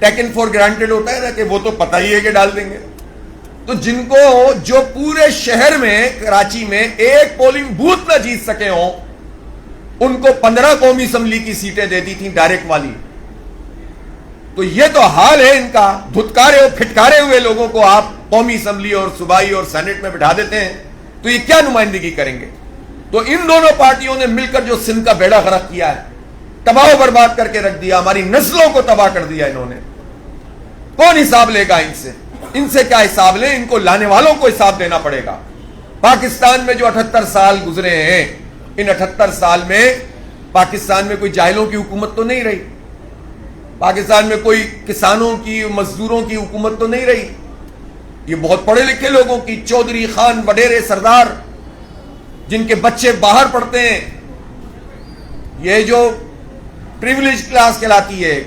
ٹیکن فار گرانٹیڈ ہوتا ہے نا کہ وہ تو پتہ ہی ہے کہ ڈال دیں گے۔ تو جن کو جو پورے شہر میں کراچی میں ایک پولنگ بوتھ نہ جیت سکے ہوں، ان کو 15 قومی اسمبلی کی سیٹیں دے دی تھیں ڈائریکٹ والی۔ تو یہ تو حال ہے ان کا، دھتکارے اور پھٹکارے ہوئے لوگوں کو آپ قومی اسمبلی اور صوبائی اور سینٹ میں بٹھا دیتے ہیں، تو یہ کیا نمائندگی کریں گے؟ تو ان دونوں پارٹیوں نے مل کر جو سندھ کا بیڑا غرق کیا ہے، تباہ و برباد کر کے رکھ دیا، ہماری نسلوں کو تباہ کر دیا انہوں نے۔ کون حساب لے گا ان سے؟ ان سے کیا حساب لیں؟ ان کو لانے والوں کو حساب دینا پڑے گا۔ پاکستان میں جو 78 سال گزرے ہیں، ان 78 سال میں پاکستان میں کوئی جاہلوں کی حکومت تو نہیں رہی، پاکستان میں کوئی کسانوں کی مزدوروں کی حکومت تو نہیں رہی، یہ بہت پڑھے لکھے لوگوں کی، چودھری، خان، وڈیرے، سردار، جن کے بچے باہر پڑھتے ہیں، یہ جو پریویلیج کلاس کہلاتی ہے،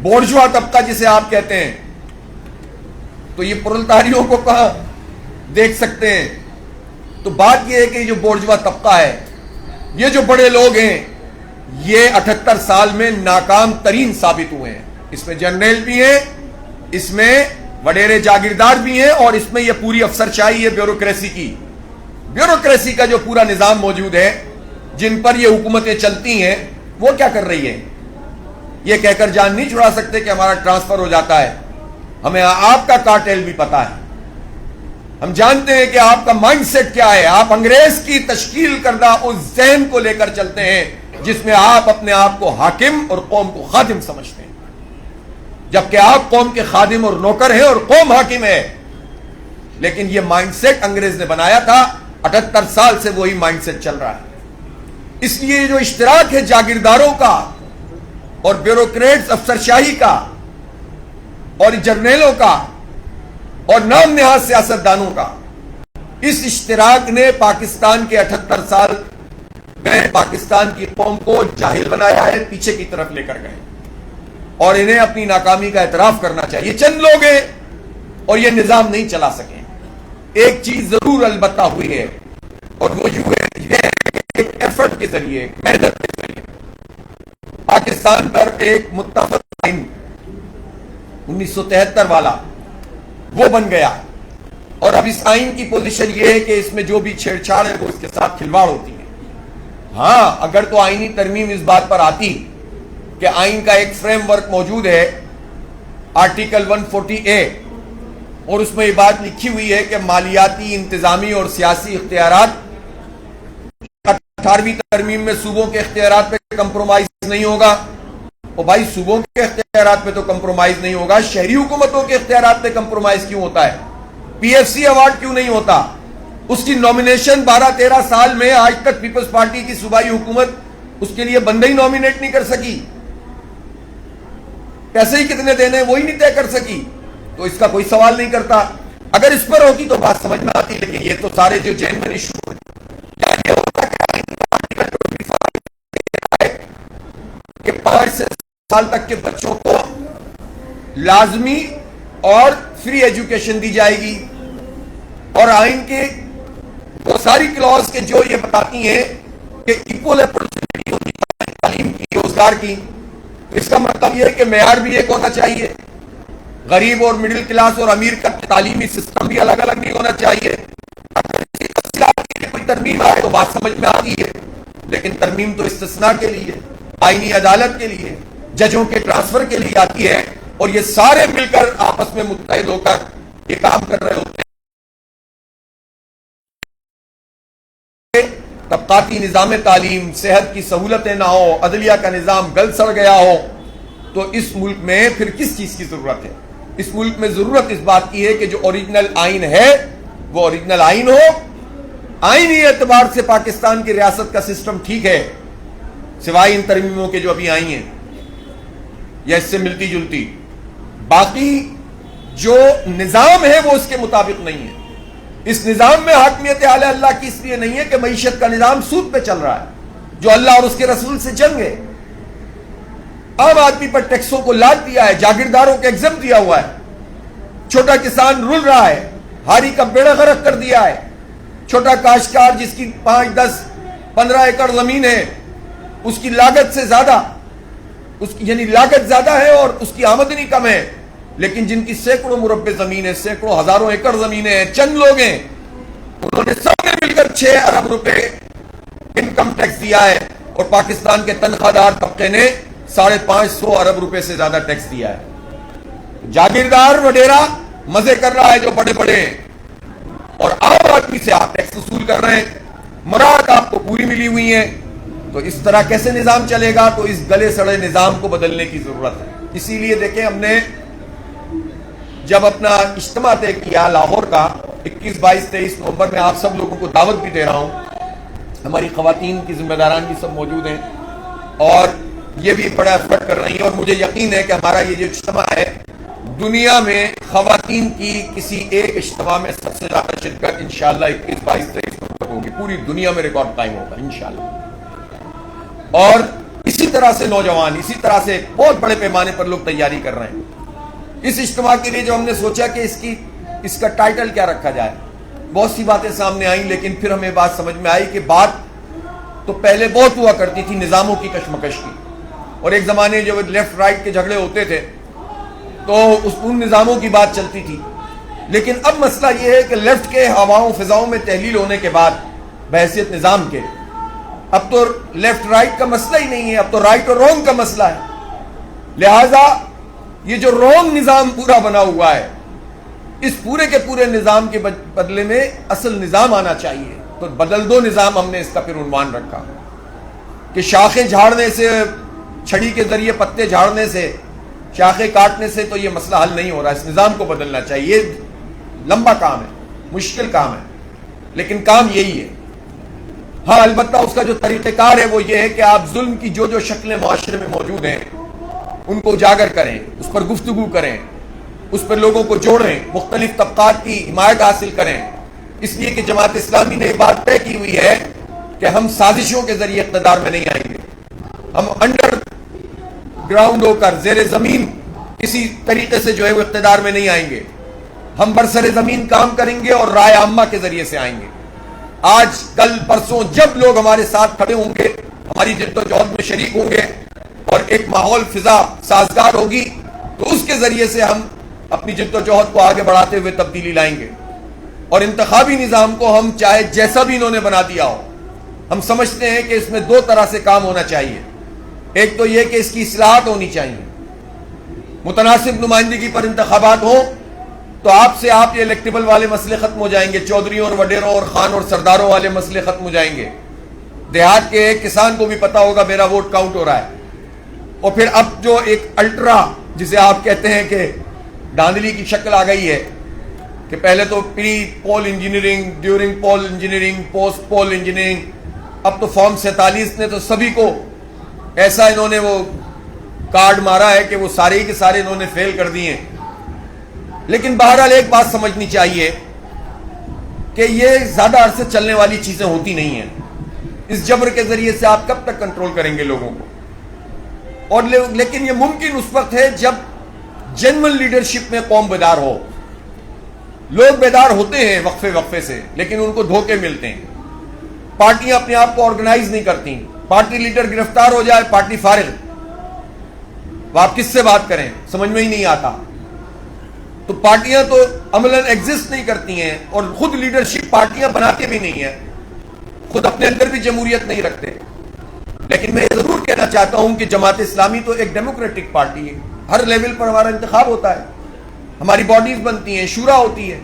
بورژوا طبقہ جسے آپ کہتے ہیں، تو یہ پرولتاریوں کو کہاں دیکھ سکتے ہیں؟ تو بات یہ ہے کہ جو بورژوا طبقہ ہے، یہ جو بڑے لوگ ہیں، یہ 78 سال میں ناکام ترین ثابت ہوئے ہیں۔ اس میں جنرل بھی ہیں، اس میں وڈیرے جاگیردار بھی ہیں، اور اس میں یہ پوری افسرشاہی ہے بیوروکریسی کی، بیوروکریسی کا جو پورا نظام موجود ہے، جن پر یہ حکومتیں چلتی ہیں، وہ کیا کر رہی ہیں؟ یہ کہہ کر جان نہیں چھڑا سکتے کہ ہمارا ٹرانسفر ہو جاتا ہے، ہمیں آپ کا کارٹیل بھی پتا ہے، ہم جانتے ہیں کہ آپ کا مائنڈ سیٹ کیا ہے، آپ انگریز کی تشکیل کردہ اس ذہن کو لے کر چلتے ہیں جس میں آپ اپنے آپ کو حاکم اور قوم کو خادم سمجھتے ہیں، جبکہ آپ قوم کے خادم اور نوکر ہیں اور قوم حاکم ہے۔ لیکن یہ مائنڈ سیٹ انگریز نے بنایا تھا، 78 سال سے وہی مائنڈ سیٹ چل رہا ہے۔ اس لیے یہ جو اشتراک ہے جاگیرداروں کا اور بیوروکریٹس افسرشاہی کا اور جرنیلوں کا اور نام نہاد سیاستدانوں کا، اس اشتراک نے پاکستان کے 78 سال میں پاکستان کی قوم کو جاہل بنایا ہے، پیچھے کی طرف لے کر گئے، اور انہیں اپنی ناکامی کا اعتراف کرنا چاہیے۔ چند لوگ ہیں اور یہ نظام نہیں چلا سکے۔ ایک چیز ضرور البتہ ہوئی ہے، اور وہ یہ ایک ایفرٹ کے ذریعے، محنت کے ذریعے پاکستان پر ایک متفق آئین 1973 والا وہ بن گیا، اور اب اس آئین کی پوزیشن یہ ہے کہ اس میں جو بھی چھیڑ چھاڑ ہے وہ اس کے ساتھ کھلواڑ ہوتی ہے۔ ہاں، اگر تو آئینی ترمیم اس بات پر آتی کہ آئین کا ایک فریم ورک موجود ہے، آرٹیکل 140A، اور اس میں یہ بات لکھی ہوئی ہے کہ مالیاتی، انتظامی اور سیاسی اختیارات 18ویں ترمیم میں صوبوں کے اختیارات پہ کمپرومائز نہیں ہوگا۔ اور بھائی، صوبوں کے اختیارات پہ تو کمپرومائز نہیں ہوگا، شہری حکومتوں کے اختیارات پہ کمپرومائز کیوں ہوتا ہے؟ پی ایف سی ایوارڈ کیوں نہیں ہوتا؟ اس کی نومینیشن 12-13 سال میں آج تک پیپلز پارٹی کی صوبائی حکومت اس کے لیے بندہ ہی نومینیٹ نہیں کر سکی، پیسے ہی کتنے دینے وہی نہیں طے کر سکی، تو اس کا کوئی سوال نہیں کرتا۔ اگر اس پر ہوتی تو بات سمجھ میں آتی، لیکن یہ تو سارے جو جینوئن ایشو ہیں، کیا یہ ہوتا کہ 5 سال تک کے بچوں کو لازمی اور فری ایجوکیشن دی جائے گی، اور آئین کے وہ ساری کلاس کے جو یہ بتاتی ہیں کہ ایکول اپرچونٹی ہونی چاہیے تعلیم کی، روزگار کی، اس کا مطلب یہ ہے کہ معیار بھی ایک ہونا چاہیے، غریب اور مڈل کلاس اور امیر کا تعلیمی سسٹم بھی الگ الگ نہیں ہونا چاہیے۔ اگر کسی تفصیلات کی کوئی ترمیم آئے تو بات سمجھ میں آتی ہے، لیکن ترمیم تو استثناء کے لیے، آئینی عدالت کے لیے، ججوں کے ٹرانسفر کے لیے آتی ہے، اور یہ سارے مل کر آپس میں متحد ہو کر یہ کام کر رہے ہوتے ہیں۔ طبقاتی نظام تعلیم، صحت کی سہولتیں نہ ہو، عدلیہ کا نظام گل سڑ گیا ہو، تو اس ملک میں پھر کس چیز کی ضرورت ہے؟ اس ملک میں ضرورت اس بات کی ہے کہ جو اوریجنل آئین ہے وہ اوریجنل آئین ہو. آئینی اعتبار سے پاکستان کی ریاست کا سسٹم ٹھیک ہے سوائے ان ترمیموں کے جو ابھی آئی ہیں یا اس سے ملتی جلتی. باقی جو نظام ہے وہ اس کے مطابق نہیں ہے. اس نظام میں حاکمیت اعلی اللہ کی اس لیے نہیں ہے کہ معیشت کا نظام سود پہ چل رہا ہے جو اللہ اور اس کے رسول سے جنگ ہے. عام آدمی پر ٹیکسوں کو لاد دیا ہے, جاگیرداروں کو ایگزم دیا ہوا ہے, چھوٹا کسان رول رہا ہے, ہاری کا بیڑا غرق کر دیا ہے. چھوٹا کاشتکار جس کی 5, 10, 15 ایکڑ زمین ہے اس کی لاگت سے زیادہ یعنی لاگت زیادہ ہے اور اس کی آمدنی کم ہے, لیکن جن کی سینکڑوں مربع زمین ہے, سینکڑوں ہزاروں ایکڑ زمینیں ہیں, چند لوگ ہیں, انہوں نے سب نے مل کر 6 ارب روپے انکم ٹیکس دیا ہے اور پاکستان کے تنخواہ دار طبقے نے 550 ارب روپے سے زیادہ ٹیکس دیا ہے. جاگیردار وڈیرا مزے کر رہا ہے جو بڑے بڑے ہیں اور عام آدمی سے آپ ٹیکس وصول کر رہے ہیں, مراد آپ کو پوری ملی ہوئی ہے. تو اس طرح کیسے نظام چلے گا؟ تو اس گلے سڑے نظام کو بدلنے کی ضرورت ہے. اسی لیے دیکھیں ہم نے جب اپنا اجتماع طے کیا لاہور کا 21, 22, 23 نومبر میں, آپ سب لوگوں کو دعوت بھی دے رہا ہوں, ہماری خواتین کی ذمہ داران بھی سب موجود ہیں اور یہ بھی بڑا ایفرٹ کر رہی ہیں اور مجھے یقین ہے کہ ہمارا یہ جو اجتماع ہے دنیا میں خواتین کی کسی ایک اجتماع میں سب سے زیادہ شرکت انشاءاللہ 21, 22, 23 نومبر ہوگی. پوری دنیا میں ریکارڈ ٹائم ہوگا انشاءاللہ. اور اسی طرح سے نوجوان, اسی طرح سے بہت بڑے پیمانے پر لوگ تیاری کر رہے ہیں. اس اجتماع کے لیے جو ہم نے سوچا کہ اس کا ٹائٹل کیا رکھا جائے, بہت سی باتیں سامنے آئیں, لیکن پھر ہمیں بات سمجھ میں آئی کہ بات تو پہلے بہت ہوا کرتی تھی نظاموں کی کشمکش کی, اور ایک زمانے جو لیفٹ رائٹ کے جھگڑے ہوتے تھے تو ان نظاموں کی بات چلتی تھی. لیکن اب مسئلہ یہ ہے کہ لیفٹ کے ہواؤں فضاؤں میں تحلیل ہونے کے بعد بحیثیت نظام کے اب تو لیفٹ رائٹ کا مسئلہ ہی نہیں ہے, اب تو رائٹ اور رونگ کا مسئلہ ہے. لہذا یہ جو رونگ نظام پورا بنا ہوا ہے اس پورے کے پورے نظام کے بدلے میں اصل نظام آنا چاہیے. تو بدل دو نظام ہم نے اس کا پھر عنوان رکھا کہ شاخیں جھاڑنے سے, چھڑی کے ذریعے پتے جھاڑنے سے, شاخیں کاٹنے سے تو یہ مسئلہ حل نہیں ہو رہا. اس نظام کو بدلنا چاہیے. یہ لمبا کام ہے, مشکل کام ہے, لیکن کام یہی ہے. ہاں البتہ اس کا جو طریقہ کار ہے وہ یہ ہے کہ آپ ظلم کی جو شکلیں معاشرے میں موجود ہیں ان کو اجاگر کریں, اس پر گفتگو کریں, اس پر لوگوں کو جوڑیں, مختلف طبقات کی حمایت حاصل کریں. اس لیے کہ جماعت اسلامی نے یہ بات طے کی ہوئی ہے کہ ہم سازشوں کے ذریعے اقتدار میں نہیں آئیں گے. ہم انڈر گراؤنڈ ہو کر, زیر زمین کسی طریقے سے جو ہے وہ اقتدار میں نہیں آئیں گے. ہم برسر زمین کام کریں گے اور رائے عامہ کے ذریعے سے آئیں گے. آج کل پرسوں جب لوگ ہمارے ساتھ کھڑے ہوں گے, ہماری جد و جہد میں شریک ہوں گے اور ایک ماحول فضا سازگار ہوگی تو اس کے ذریعے سے ہم اپنی جد و جہد کو آگے بڑھاتے ہوئے تبدیلی لائیں گے. اور انتخابی نظام کو ہم چاہے جیسا بھی انہوں نے بنا دیا ہو, ہم سمجھتے ہیں کہ اس میں 2 طرح سے کام ہونا چاہیے. ایک تو یہ کہ اس کی اصلاحات ہونی چاہیے, متناسب نمائندگی پر انتخابات ہوں تو آپ یہ الیکٹیبل والے مسئلے ختم ہو جائیں گے, چودھریوں اور وڈیروں اور خان اور سرداروں والے مسئلے ختم ہو جائیں گے. دیہات کے ایک کسان کو بھی پتا ہوگا میرا ووٹ کاؤنٹ ہو رہا ہے. اور پھر اب جو ایک الٹرا جسے آپ کہتے ہیں کہ دھاندلی کی شکل آ گئی ہے کہ پہلے تو پری پول انجینئرنگ, ڈیورنگ پول انجینئرنگ, پوسٹ پول انجینئرنگ, اب تو فارم 47 نے تو سبھی کو ایسا انہوں نے وہ کارڈ مارا ہے کہ وہ سارے ہی کے سارے انہوں نے فیل کر دیے. لیکن بہرحال ایک بات سمجھنی چاہیے کہ یہ زیادہ عرصے چلنے والی چیزیں ہوتی نہیں ہیں. اس جبر کے ذریعے سے آپ کب تک کنٹرول کریں گے لوگوں کو؟ اور لیکن یہ ممکن اس وقت ہے جب جنرل لیڈرشپ میں قوم بیدار ہو. لوگ بیدار ہوتے ہیں وقفے سے, لیکن ان کو دھوکے ملتے ہیں. پارٹیاں اپنے آپ کو آرگنائز نہیں کرتی. پارٹی لیڈر گرفتار ہو جائے, پارٹی فارغ, وہ آپ کس سے بات کریں, سمجھ میں ہی نہیں آتا. تو پارٹیاں تو عملاً ایگزسٹ نہیں کرتی ہیں اور خود لیڈرشپ پارٹیاں بناتے بھی نہیں ہیں, خود اپنے اندر بھی جمہوریت نہیں رکھتے. لیکن میں یہ ضرور کہنا چاہتا ہوں کہ جماعت اسلامی تو ایک ڈیموکریٹک پارٹی ہے. ہر لیول پر ہمارا انتخاب ہوتا ہے, ہماری باڈیز بنتی ہیں, شورا ہوتی ہے,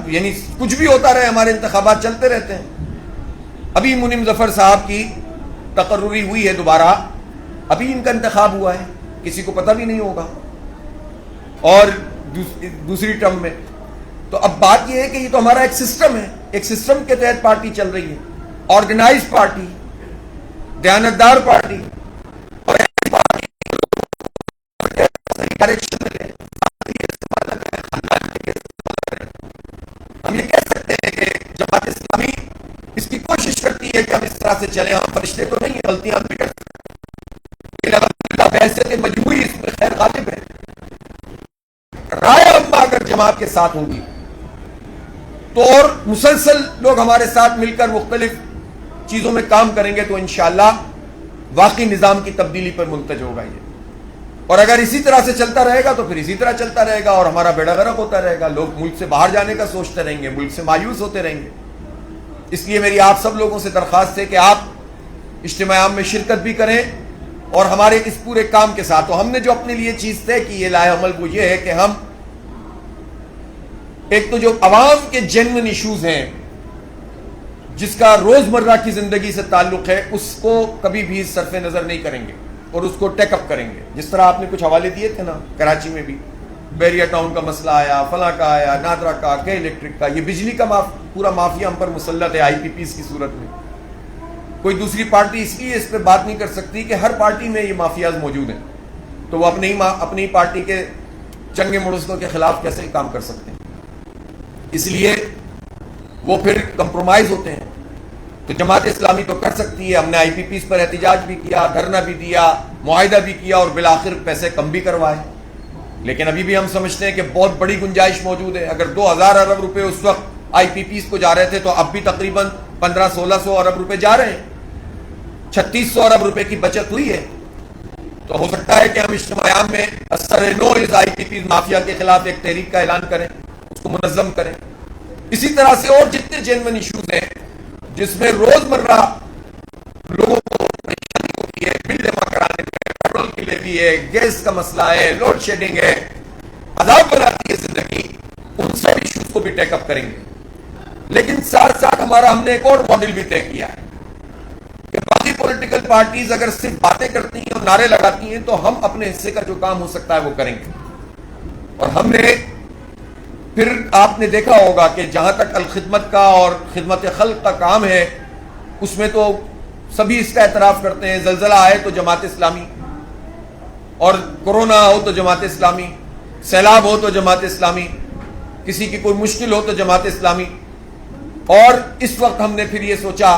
یعنی کچھ بھی ہوتا رہے, ہمارے انتخابات چلتے رہتے ہیں. ابھی منیم ظفر صاحب کی تقرری ہوئی ہے دوبارہ, ابھی ان کا انتخاب ہوا ہے, کسی کو پتہ بھی نہیں ہوگا. اور دوسری ٹرم میں تو اب بات یہ ہے کہ یہ تو ہمارا ایک سسٹم ہے، ایک سسٹم کے تحت پارٹی چل رہی ہے، آرگنائز پارٹی، دیانتدار پارٹی، اور ایسی پارٹی ڈائریکشن میں لے۔ ہم یہ کہہ سکتے ہیں کہ جماعت اسلامی اس کی کوشش کرتی ہے کہ ہم اس طرح سے چلیں، ہم فرشتے تو نہیں ہیں، غلطیاں ہم بھی کرتے ہیں، لیکن الحمدللہ بحثیت مجموعی اس میں خیر غالب ہے۔ رائے عامہ اگر جماعت کے ساتھ ہوگی تو اور مسلسل لوگ ہمارے ساتھ مل کر مختلف چیزوں میں کام کریں گے تو انشاءاللہ واقعی نظام کی تبدیلی پر منتج ہوگا یہ۔ اور اگر اسی طرح سے چلتا رہے گا تو پھر اسی طرح چلتا رہے گا اور ہمارا بیڑا غرق ہوتا رہے گا، لوگ ملک سے باہر جانے کا سوچتے رہیں گے، ملک سے مایوس ہوتے رہیں گے۔ اس لیے میری آپ سب لوگوں سے درخواست ہے کہ آپ اجتماع عام میں شرکت بھی کریں اور ہمارے اس پورے کام کے ساتھ۔ تو ہم نے جو اپنے لیے چیز طے کی ہے لائحہ عمل، وہ یہ ہے کہ ہم ایک تو جو عوام کے جینوئن ایشوز ہیں جس کا روزمرہ کی زندگی سے تعلق ہے، اس کو کبھی بھی صرف نظر نہیں کریں گے اور اس کو ٹیک اپ کریں گے۔ جس طرح آپ نے کچھ حوالے دیے تھے نا، کراچی میں بھی بیریا ٹاؤن کا مسئلہ آیا، فلاں کا آیا، نادرا کا، کے الیکٹرک کا، یہ بجلی کا پورا مافیا ہم پر مسلط ہے آئی پی پیز کی صورت میں۔ کوئی دوسری پارٹی اس لیے اس پہ بات نہیں کر سکتی کہ ہر پارٹی میں یہ مافیاز موجود ہیں، تو وہ اپنی پارٹی کے چنگے مڑستوں کے خلاف کیسے کام کر سکتے ہیں؟ اس لیے وہ پھر کمپرومائز ہوتے ہیں۔ تو جماعت اسلامی تو کر سکتی ہے، ہم نے آئی پی پیز پر احتجاج بھی کیا، دھرنا بھی دیا، معاہدہ بھی کیا اور بالآخر پیسے کم بھی کروائے، لیکن ابھی بھی ہم سمجھتے ہیں کہ بہت بڑی گنجائش موجود ہے۔ اگر 2000 ارب روپے اس وقت آئی پی پیز کو جا رہے تھے تو اب بھی تقریباً 1500-1600 ارب روپے جا رہے ہیں، 3600 ارب روپے کی بچت ہوئی ہے۔ تو ہو سکتا ہے کہ ہم اجتماع عام میں اثر نو اس آئی پی پیز مافیا کے خلاف ایک تحریک کا اعلان کریں، اس کو منظم کریں۔ اسی طرح سے اور جتنے جینوئن ایشوز ہیں جس میں روزمرہ لوگوں کو پریشانی ہوتی ہے، بل جمع کرانے میں، پیٹرول کی لیوی ہے، گیس کا مسئلہ ہے، لوڈ شیڈنگ ہے، عذاب بناتی ہے زندگی، ان سب ایشوز کو بھی ٹیک اپ کریں گے۔ لیکن ساتھ ساتھ ہم نے ایک اور ماڈل بھی طے کیا ہے کہ باقی پولیٹیکل پارٹیز اگر صرف باتیں کرتی ہیں اور نعرے لگاتی ہیں تو ہم اپنے حصے کا جو کام ہو سکتا ہے وہ کریں گے۔ اور ہم نے پھر آپ نے دیکھا ہوگا کہ جہاں تک الخدمت کا اور خدمت خلق کا کام ہے اس میں تو سبھی اس کا اعتراف کرتے ہیں، زلزلہ آئے تو جماعت اسلامی، اور کورونا ہو تو جماعت اسلامی، سیلاب ہو تو جماعت اسلامی، کسی کی کوئی مشکل ہو تو جماعت اسلامی۔ اور اس وقت ہم نے پھر یہ سوچا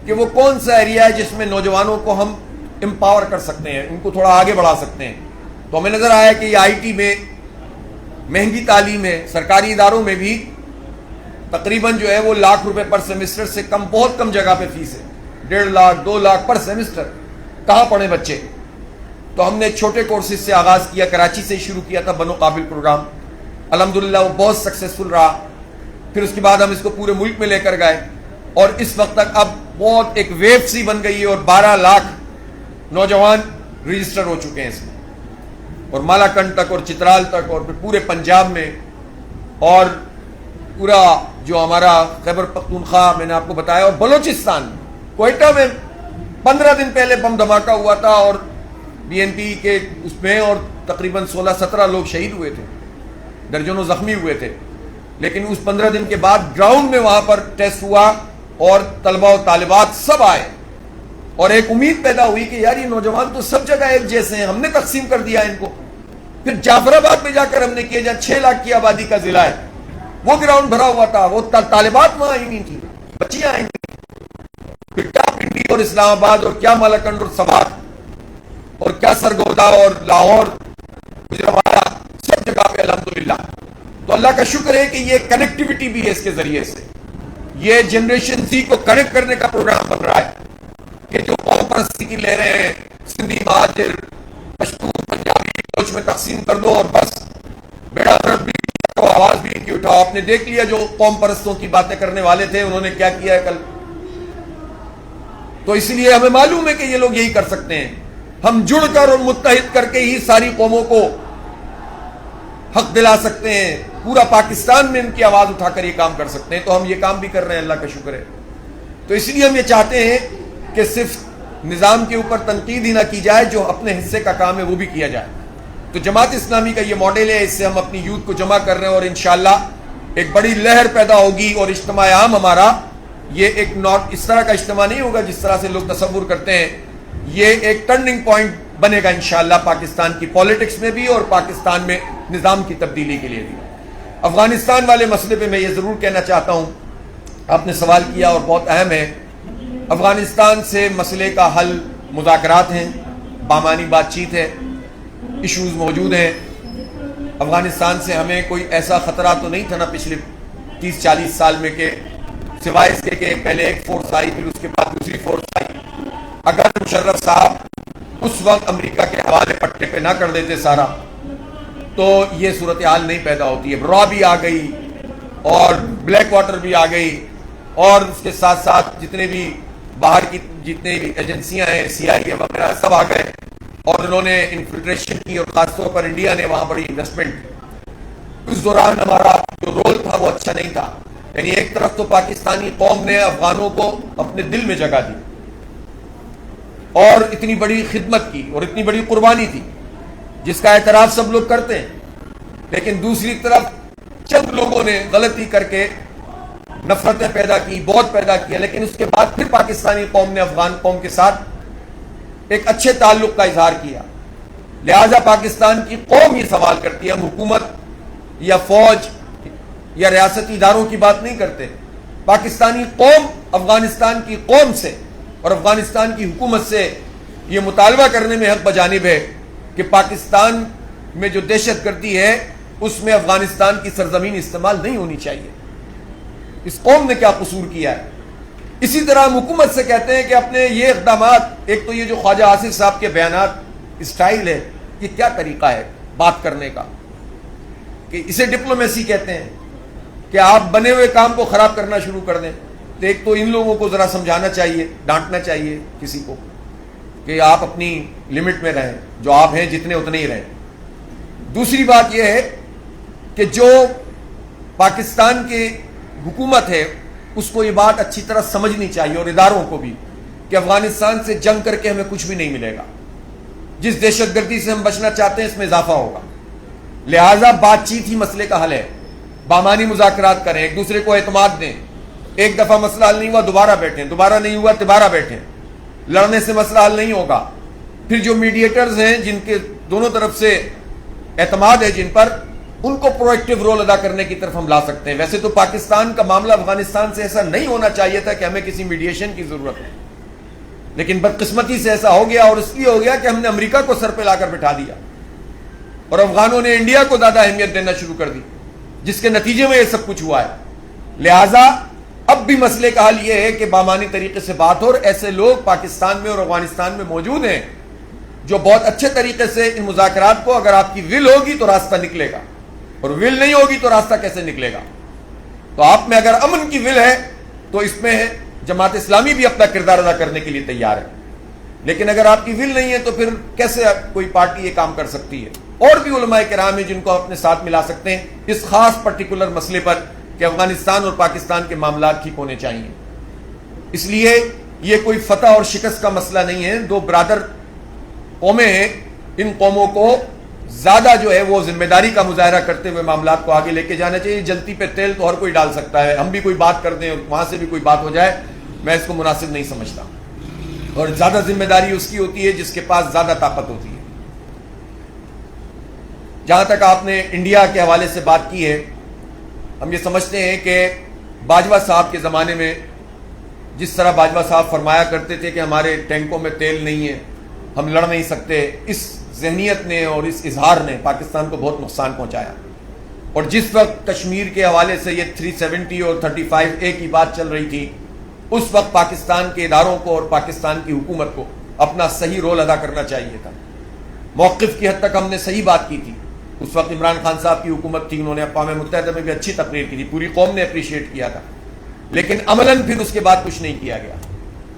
کہ وہ کون سا ایریا ہے جس میں نوجوانوں کو ہم امپاور کر سکتے ہیں، ان کو تھوڑا آگے بڑھا سکتے ہیں۔ تو ہمیں نظر آیا کہ یہ آئی ٹی میں، مہنگی تعلیم ہے، سرکاری اداروں میں بھی تقریباً جو ہے وہ ₹1,00,000 پر سیمسٹر سے کم، بہت کم جگہ پہ فیس ہے، 1.5 لاکھ 2 لاکھ پر سیمسٹر، کہاں پڑھیں بچے؟ تو ہم نے چھوٹے کورسز سے آغاز کیا، کراچی سے شروع کیا تھا بنو قابل پروگرام، الحمدللہ وہ بہت سکسیسفل رہا۔ پھر اس کے بعد ہم اس کو پورے ملک میں لے کر گئے اور اس وقت تک اب بہت ایک ویو سی بن گئی ہے اور 12 لاکھ نوجوان رجسٹر ہو چکے ہیں اس میں، اور مالاکنڈ تک اور چترال تک اور پھر پورے پنجاب میں، اور پورا جو ہمارا خیبر پختونخوا میں نے آپ کو بتایا، اور بلوچستان، کوئٹہ میں 15 دن پہلے بم دھماکہ ہوا تھا اور بی این پی کے اس میں، اور تقریباً 16-17 لوگ شہید ہوئے تھے، درجنوں زخمی ہوئے تھے، لیکن اس 15 دن کے بعد گراؤنڈ میں وہاں پر ٹیسٹ ہوا اور طلبہ و طالبات سب آئے، اور ایک امید پیدا ہوئی کہ یار یہ نوجوان تو سب جگہ ایک جیسے ہیں، ہم نے تقسیم کر دیا ان کو۔ پھر جعفر آباد میں جا کر ہم نے کیا، جہاں 6 لاکھ کی آبادی کا ضلع ہے، وہ گراؤنڈ بھرا ہوا تھا، وہ طالبات وہاں آئی نہیں تھی، بچیاں آئی نہیں۔ پھر کیا پنڈی اور اسلام آباد اور کیا مالاکنڈ اور سبات اور کیا سرگودا اور لاہور، گجرانوالہ، سب جگہ پہ الحمدللہ۔ تو اللہ کا شکر ہے کہ یہ کنیکٹیوٹی بھی ہے، اس کے ذریعے سے یہ جنریشن زی کو کنیکٹ کرنے کا پروگرام بن رہا ہے کہ جو قوم پرستی کی لے رہے ہیں، سندھی، مہاجر، پشتون، پنجابی، بلوچ میں تقسیم کر دو اور بس بیڑا غرق بھی اٹھاؤ، آواز بھی ان کی اٹھاؤ۔ آپ نے دیکھ لیا جو قوم پرستوں کی باتیں کرنے والے تھے انہوں نے کیا کیا ہے کل۔ تو اس لیے ہمیں معلوم ہے کہ یہ لوگ یہی کر سکتے ہیں، ہم جڑ کر اور متحد کر کے ہی ساری قوموں کو حق دلا سکتے ہیں، پورا پاکستان میں ان کی آواز اٹھا کر یہ کام کر سکتے ہیں۔ تو ہم یہ کام بھی کر رہے ہیں، اللہ کا شکر ہے۔ تو اس لیے ہم یہ چاہتے ہیں کہ صرف نظام کے اوپر تنقید ہی نہ کی جائے، جو اپنے حصے کا کام ہے وہ بھی کیا جائے۔ تو جماعت اسلامی کا یہ ماڈل ہے، اس سے ہم اپنی یوتھ کو جمع کر رہے ہیں، اور انشاءاللہ ایک بڑی لہر پیدا ہوگی اور اجتماع عام ہمارا یہ ایک اس طرح کا اجتماع نہیں ہوگا جس طرح سے لوگ تصور کرتے ہیں. یہ ایک ٹرننگ پوائنٹ بنے گا انشاءاللہ پاکستان کی پالیٹکس میں بھی اور پاکستان میں نظام کی تبدیلی کے لیے بھی. افغانستان والے مسئلے پہ میں یہ ضرور کہنا چاہتا ہوں, آپ نے سوال کیا اور بہت اہم ہے. افغانستان سے مسئلے کا حل مذاکرات ہیں, بامانی بات چیت ہے, ایشوز موجود ہیں. افغانستان سے ہمیں کوئی ایسا خطرہ تو نہیں تھا نا پچھلے 30-40 سال میں کہ سوائے اس کے کہ پہلے ایک فورس آئی پھر اس کے بعد دوسری فورس آئی. اگر مشرف صاحب اس وقت امریکہ کے حوالے پٹے پہ نہ کر دیتے سارا تو یہ صورتحال نہیں پیدا ہوتی ہے. را بھی آ گئی اور بلیک واٹر بھی آ گئی اور اس کے ساتھ ساتھ جتنے بھی باہر کی جتنے بھی ایجنسیاں ہیں CIA وغیرہ سب آ گئے اور انہوں نے انفلٹریشن کی اور خاص طور پر انڈیا نے وہاں بڑی انویسٹمنٹ. اس دوران ہمارا جو رول تھا وہ اچھا نہیں تھا. یعنی ایک طرف تو پاکستانی قوم نے افغانوں کو اپنے دل میں جگہ دی اور اتنی بڑی خدمت کی اور اتنی بڑی قربانی تھی جس کا اعتراف سب لوگ کرتے ہیں, لیکن دوسری طرف چند لوگوں نے غلطی کر کے نفرتیں پیدا کی, بہت پیدا کیا, لیکن اس کے بعد پھر پاکستانی قوم نے افغان قوم کے ساتھ ایک اچھے تعلق کا اظہار کیا. لہذا پاکستان کی قوم یہ سوال کرتی ہے, ہم حکومت یا فوج یا ریاستی اداروں کی بات نہیں کرتے. پاکستانی قوم افغانستان کی قوم سے اور افغانستان کی حکومت سے یہ مطالبہ کرنے میں حق بجانب ہے کہ پاکستان میں جو دہشت گردی ہے اس میں افغانستان کی سرزمین استعمال نہیں ہونی چاہیے. اس قوم نے کیا قصور کیا ہے؟ اسی طرح ہم حکومت سے کہتے ہیں کہ اپنے یہ اقدامات, ایک تو یہ جو خواجہ آصف صاحب کے بیانات اسٹائل ہے, یہ کیا طریقہ ہے بات کرنے کا کہ اسے ڈپلومیسی کہتے ہیں کہ آپ بنے ہوئے کام کو خراب کرنا شروع کر دیں. تو ایک تو ان لوگوں کو ذرا سمجھانا چاہیے, ڈانٹنا چاہیے کسی کو کہ آپ اپنی لمٹ میں رہیں, جو آپ ہیں جتنے اتنے ہی رہیں. دوسری بات یہ ہے کہ جو پاکستان کی حکومت ہے اس کو یہ بات اچھی طرح سمجھنی چاہیے اور اداروں کو بھی کہ افغانستان سے جنگ کر کے ہمیں کچھ بھی نہیں ملے گا. جس دہشت گردی سے ہم بچنا چاہتے ہیں اس میں اضافہ ہوگا. لہٰذا بات چیت ہی مسئلے کا حل ہے. بامانی مذاکرات کریں, ایک دوسرے کو اعتماد دیں. ایک دفعہ مسئلہ حل نہیں ہوا دوبارہ بیٹھیں, دوبارہ نہیں ہوا تبارہ بیٹھیں. لڑنے سے مسئلہ حل نہیں ہوگا. پھر جو میڈیٹرز ہیں جن کے دونوں طرف سے اعتماد ہے جن پر, ان کو پرویکٹیو رول ادا کرنے کی طرف ہم لا سکتے ہیں. ویسے تو پاکستان کا معاملہ افغانستان سے ایسا نہیں ہونا چاہیے تھا کہ ہمیں کسی میڈیشن کی ضرورت ہے, لیکن بدقسمتی سے ایسا ہو گیا اور اس لیے ہو گیا کہ ہم نے امریکہ کو سر پہ لا کر بٹھا دیا اور افغانوں نے انڈیا کو زیادہ اہمیت دینا شروع کر دی, جس کے نتیجے میں یہ سب کچھ ہوا ہے. لہٰذا اب بھی مسئلے کا حل یہ ہے کہ بامانی طریقے سے بات ہو, اور ایسے لوگ پاکستان میں اور افغانستان میں موجود ہیں جو بہت اچھے طریقے سے ان مذاکرات کو, اگر آپ کی ول ہوگی تو راستہ نکلے گا اور ول نہیں ہوگی تو راستہ کیسے نکلے گا. تو آپ میں اگر امن کی ول ہے تو اس میں جماعت اسلامی بھی اپنا کردار ادا کرنے کے لیے تیار ہے, لیکن اگر آپ کی ول نہیں ہے تو پھر کیسے کوئی پارٹی یہ کام کر سکتی ہے. اور بھی علماء کرام ہیں جن کو اپنے ساتھ ملا سکتے ہیں اس خاص پرٹیکولر مسئلے پر کہ افغانستان اور پاکستان کے معاملات ٹھیک ہونے چاہیے. اس لیے یہ کوئی فتح اور شکست کا مسئلہ نہیں ہے. دو برادر قومیں ہیں, ان قوموں کو زیادہ جو ہے وہ ذمہ داری کا مظاہرہ کرتے ہوئے معاملات کو آگے لے کے جانا چاہیے. جلتی پہ تیل تو ہر کوئی ڈال سکتا ہے, ہم بھی کوئی بات کر دیں اور وہاں سے بھی کوئی بات ہو جائے, میں اس کو مناسب نہیں سمجھتا. اور زیادہ ذمہ داری اس کی ہوتی ہے جس کے پاس زیادہ طاقت ہوتی ہے. جہاں تک آپ نے انڈیا کے حوالے سے بات کی ہے, ہم یہ سمجھتے ہیں کہ باجوہ صاحب کے زمانے میں جس طرح باجوہ صاحب فرمایا کرتے تھے کہ ہمارے ٹینکوں میں تیل نہیں ہے, ہم لڑ نہیں سکتے, اس ذہنیت نے اور اس اظہار نے پاکستان کو بہت نقصان پہنچایا. اور جس وقت کشمیر کے حوالے سے یہ 370 اور 35A کی بات چل رہی تھی, اس وقت پاکستان کے اداروں کو اور پاکستان کی حکومت کو اپنا صحیح رول ادا کرنا چاہیے تھا. موقف کی حد تک ہم نے صحیح بات کی تھی. اس وقت عمران خان صاحب کی حکومت تھی, انہوں نے اقوام متحدہ میں بھی اچھی تقریر کی تھی, پوری قوم نے اپریشیٹ کیا تھا, لیکن عملاً پھر اس کے بعد کچھ نہیں کیا گیا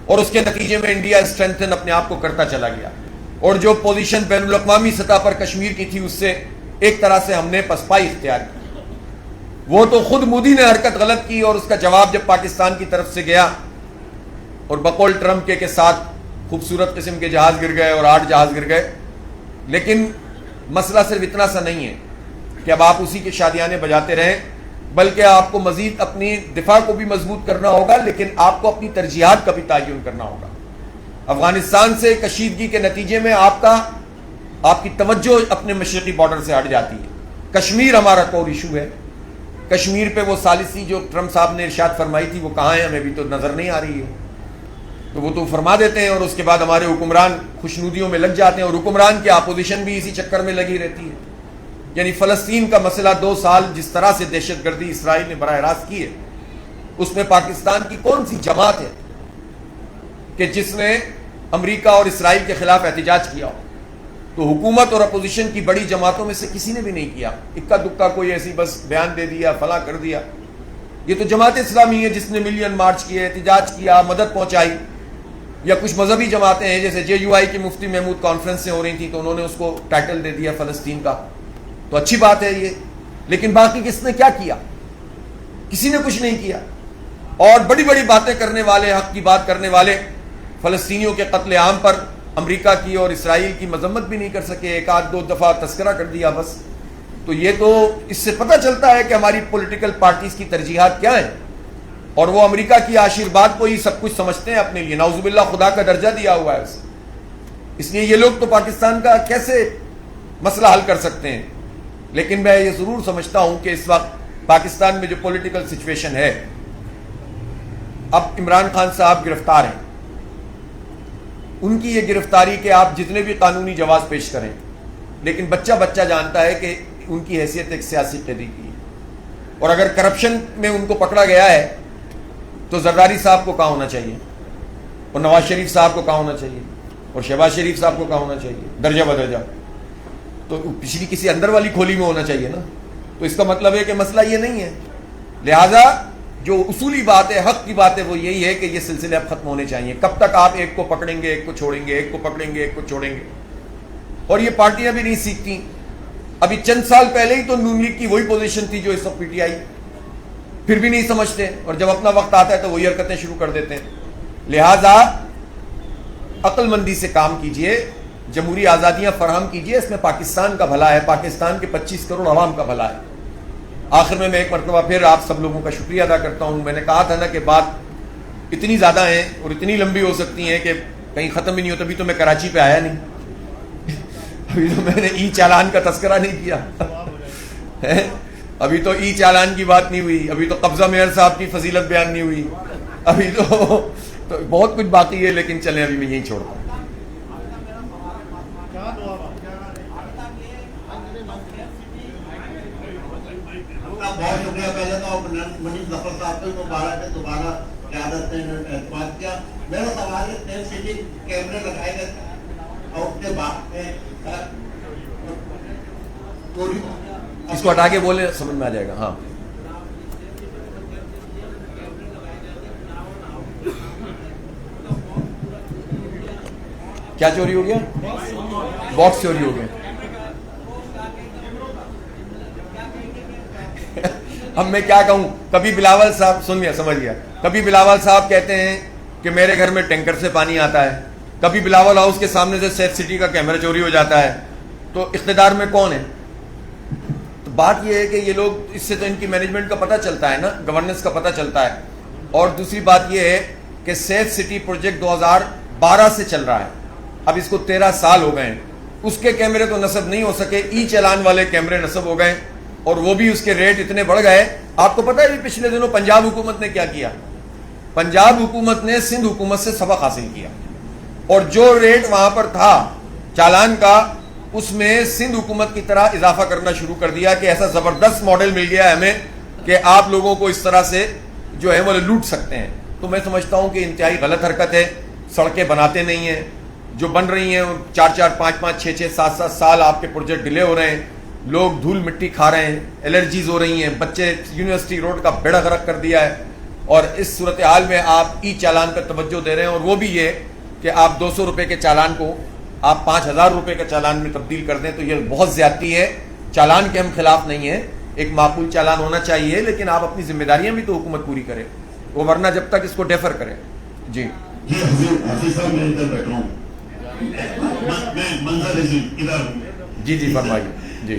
اور اس کے نتیجے میں انڈیا اسٹرینتھن اپنے آپ کو کرتا چلا گیا. اور جو پوزیشن بین الاقوامی سطح پر کشمیر کی تھی اس سے ایک طرح سے ہم نے پسپائی اختیار کی. وہ تو خود مودی نے حرکت غلط کی اور اس کا جواب جب پاکستان کی طرف سے گیا اور بقول ٹرمپ کے ساتھ خوبصورت قسم کے جہاز گر گئے اور 8 جہاز گر گئے. لیکن مسئلہ صرف اتنا سا نہیں ہے کہ اب آپ اسی کے شادیانے بجاتے رہیں. بلکہ آپ کو مزید اپنی دفاع کو بھی مضبوط کرنا ہوگا، لیکن آپ کو اپنی ترجیحات کا بھی تعین کرنا ہوگا۔ افغانستان سے کشیدگی کے نتیجے میں آپ کی توجہ اپنے مشرقی بارڈر سے ہٹ جاتی ہے۔ کشمیر ہمارا کور ایشو ہے، کشمیر پہ وہ ثالثی جو ٹرمپ صاحب نے ارشاد فرمائی تھی وہ کہاں ہے، ہمیں بھی تو نظر نہیں آ رہی ہے۔ تو وہ تو فرما دیتے ہیں اور اس کے بعد ہمارے حکمران خوشنودیوں میں لگ جاتے ہیں، اور حکمران کی اپوزیشن بھی اسی چکر میں لگی رہتی ہے۔ یعنی فلسطین کا مسئلہ 2 سال جس طرح سے دہشت گردی اسرائیل نے براہ راست کی ہے، اس میں پاکستان کی کون سی جماعت ہے کہ جس نے امریکہ اور اسرائیل کے خلاف احتجاج کیا ہو؟ تو حکومت اور اپوزیشن کی بڑی جماعتوں میں سے کسی نے بھی نہیں کیا، اکا دکا کوئی ایسی بس بیان دے دیا، فلاں کر دیا۔ یہ تو جماعت اسلامی ہے جس نے ملین مارچ کیے، احتجاج کیا، مدد پہنچائی، یا کچھ مذہبی جماعتیں ہیں جیسے JUI کی مفتی محمود کانفرنسیں ہو رہی تھیں تو انہوں نے اس کو ٹائٹل دے دیا فلسطین کا، تو اچھی بات ہے یہ، لیکن باقی کس نے کیا کیا؟ کسی نے کچھ نہیں کیا۔ اور بڑی بڑی باتیں کرنے والے، حق کی بات کرنے والے فلسطینیوں کے قتل عام پر امریکہ کی اور اسرائیل کی مذمت بھی نہیں کر سکے، 1-2 دفعہ تذکرہ کر دیا بس۔ تو یہ تو اس سے پتہ چلتا ہے کہ ہماری پولیٹیکل پارٹیز کی ترجیحات کیا ہیں، اور وہ امریکہ کی آشیرواد کو ہی سب کچھ سمجھتے ہیں اپنے لیے، نعوذ باللہ خدا کا درجہ دیا ہوا ہے اسے۔ اس لیے یہ لوگ تو پاکستان کا کیسے مسئلہ حل کر سکتے ہیں؟ لیکن میں یہ ضرور سمجھتا ہوں کہ اس وقت پاکستان میں جو پولیٹیکل سچویشن ہے، اب عمران خان صاحب گرفتار ہیں، ان کی یہ گرفتاری کہ آپ جتنے بھی قانونی جواز پیش کریں، لیکن بچہ بچہ جانتا ہے کہ ان کی حیثیت ایک سیاسی قیدی کی ہے، اور اگر کرپشن میں ان کو پکڑا گیا ہے تو زرداری صاحب کو کہاں ہونا چاہیے، اور نواز شریف صاحب کو کہاں ہونا چاہیے، اور شہباز شریف صاحب کو کہاں ہونا چاہیے، درجہ بدرجہ تو پچھلی کسی اندر والی کھولی میں ہونا چاہیے نا۔ تو اس کا مطلب ہے کہ مسئلہ یہ نہیں ہے، لہذا جو اصولی بات ہے، حق کی بات ہے، وہ یہی ہے کہ یہ سلسلے اب ختم ہونے چاہیے۔ کب تک آپ ایک کو پکڑیں گے، ایک کو چھوڑیں گے، ایک کو پکڑیں گے، ایک کو چھوڑیں گے؟ اور یہ پارٹیاں بھی نہیں سیکھتی۔ ابھی چند سال پہلے ہی تو نون لیگ کی وہی پوزیشن تھی جو اس وقت PTI، پھر بھی نہیں سمجھتے، اور جب اپنا وقت آتا ہے تو وہی حرکتیں شروع کر دیتے ہیں۔ لہذا عقل مندی سے کام کیجئے، جمہوری آزادیاں فراہم کیجئے، اس میں پاکستان کا بھلا ہے، پاکستان کے 25 کروڑ عوام کا بھلا ہے۔ آخر میں ایک مرتبہ پھر آپ سب لوگوں کا شکریہ ادا کرتا ہوں۔ میں نے کہا تھا نا کہ بات اتنی زیادہ ہیں اور اتنی لمبی ہو سکتی ہیں کہ کہیں ختم ہی نہیں ہوتا۔ ابھی تو میں کراچی پہ آیا نہیں، ابھی تو میں نے ای چالان کا تذکرہ نہیں کیا، ابھی تو ای چالان کی بات نہیں ہوئی، ابھی تو قبضہ میئر صاحب کی فضیلت بیان نہیں ہوئی، ابھی تو بہت کچھ باقی ہے، لیکن چلیں ابھی میں یہیں چھوڑتا ہوں۔ بہت شکریہ پہلے تو منیب ظفر صاحب کو مبارک ہے، دوبارہ قیادت نے اعتماد کیا۔ میرا سوال ہے، سیف سٹی کیمرے لگائے گئے اور اس کے بعد اس کو ہٹا کے بولے سمجھ میں آ جائے گا۔ ہاں کیا چوری ہو گیا؟ باکس چوری ہو گیا۔ اب میں کیا کہوں، کبھی بلاول صاحب سن گیا، سمجھ گیا، کبھی بلاول صاحب کہتے ہیں کہ میرے گھر میں ٹینکر سے پانی آتا ہے، کبھی بلاول ہاؤس کے سامنے سے سیف سٹی کا کیمرہ چوری ہو جاتا ہے، تو اقتدار میں کون ہے؟ تو بات یہ ہے کہ یہ لوگ، اس سے تو ان کی مینجمنٹ کا پتہ چلتا ہے نا، گورننس کا پتہ چلتا ہے۔ اور دوسری بات یہ ہے کہ سیف سٹی پروجیکٹ 2012 سے چل رہا ہے، اب اس کو 13 سال ہو گئے ہیں، اس کے کیمرے تو نصب نہیں ہو سکے، ای چالان والے کیمرے نصب ہو گئے، اور وہ بھی اس کے ریٹ اتنے بڑھ گئے۔ آپ کو پتہ ہے پچھلے دنوں پنجاب حکومت نے کیا کیا؟ پنجاب حکومت نے سندھ حکومت سے سبق حاصل کیا، اور جو ریٹ وہاں پر تھا چالان کا، اس میں سندھ حکومت کی طرح اضافہ کرنا شروع کر دیا کہ ایسا زبردست ماڈل مل گیا ہے ہمیں کہ آپ لوگوں کو اس طرح سے جو ہے وہ لوٹ سکتے ہیں۔ تو میں سمجھتا ہوں کہ انتہائی غلط حرکت ہے، سڑکیں بناتے نہیں ہیں، جو بن رہی ہیں 4-4, 5-5, 6-6, 7-7 سال آپ کے پروجیکٹ ڈیلے ہو رہے ہیں، لوگ دھول مٹی کھا رہے ہیں، الرجیز ہو رہی ہیں، بچے یونیورسٹی روڈ کا بیڑا غرق کر دیا ہے، اور اس صورتحال میں آپ ای چالان پر توجہ دے رہے ہیں، اور وہ بھی یہ کہ آپ 200 روپے کے چالان کو آپ 5000 روپے کا چالان میں تبدیل کر دیں، تو یہ بہت زیادتی ہے۔ چالان کے ہم خلاف نہیں ہیں، ایک معقول چالان ہونا چاہیے، لیکن آپ اپنی ذمہ داریاں بھی تو حکومت پوری کرے، وہ ورنہ جب تک اس کو ڈیفر کرے۔ جی حفیظ صاحب میں ادھر بیٹھا ہوں، میں منظر ادھر ہوں۔ جی فرمائیے۔ جی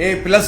A+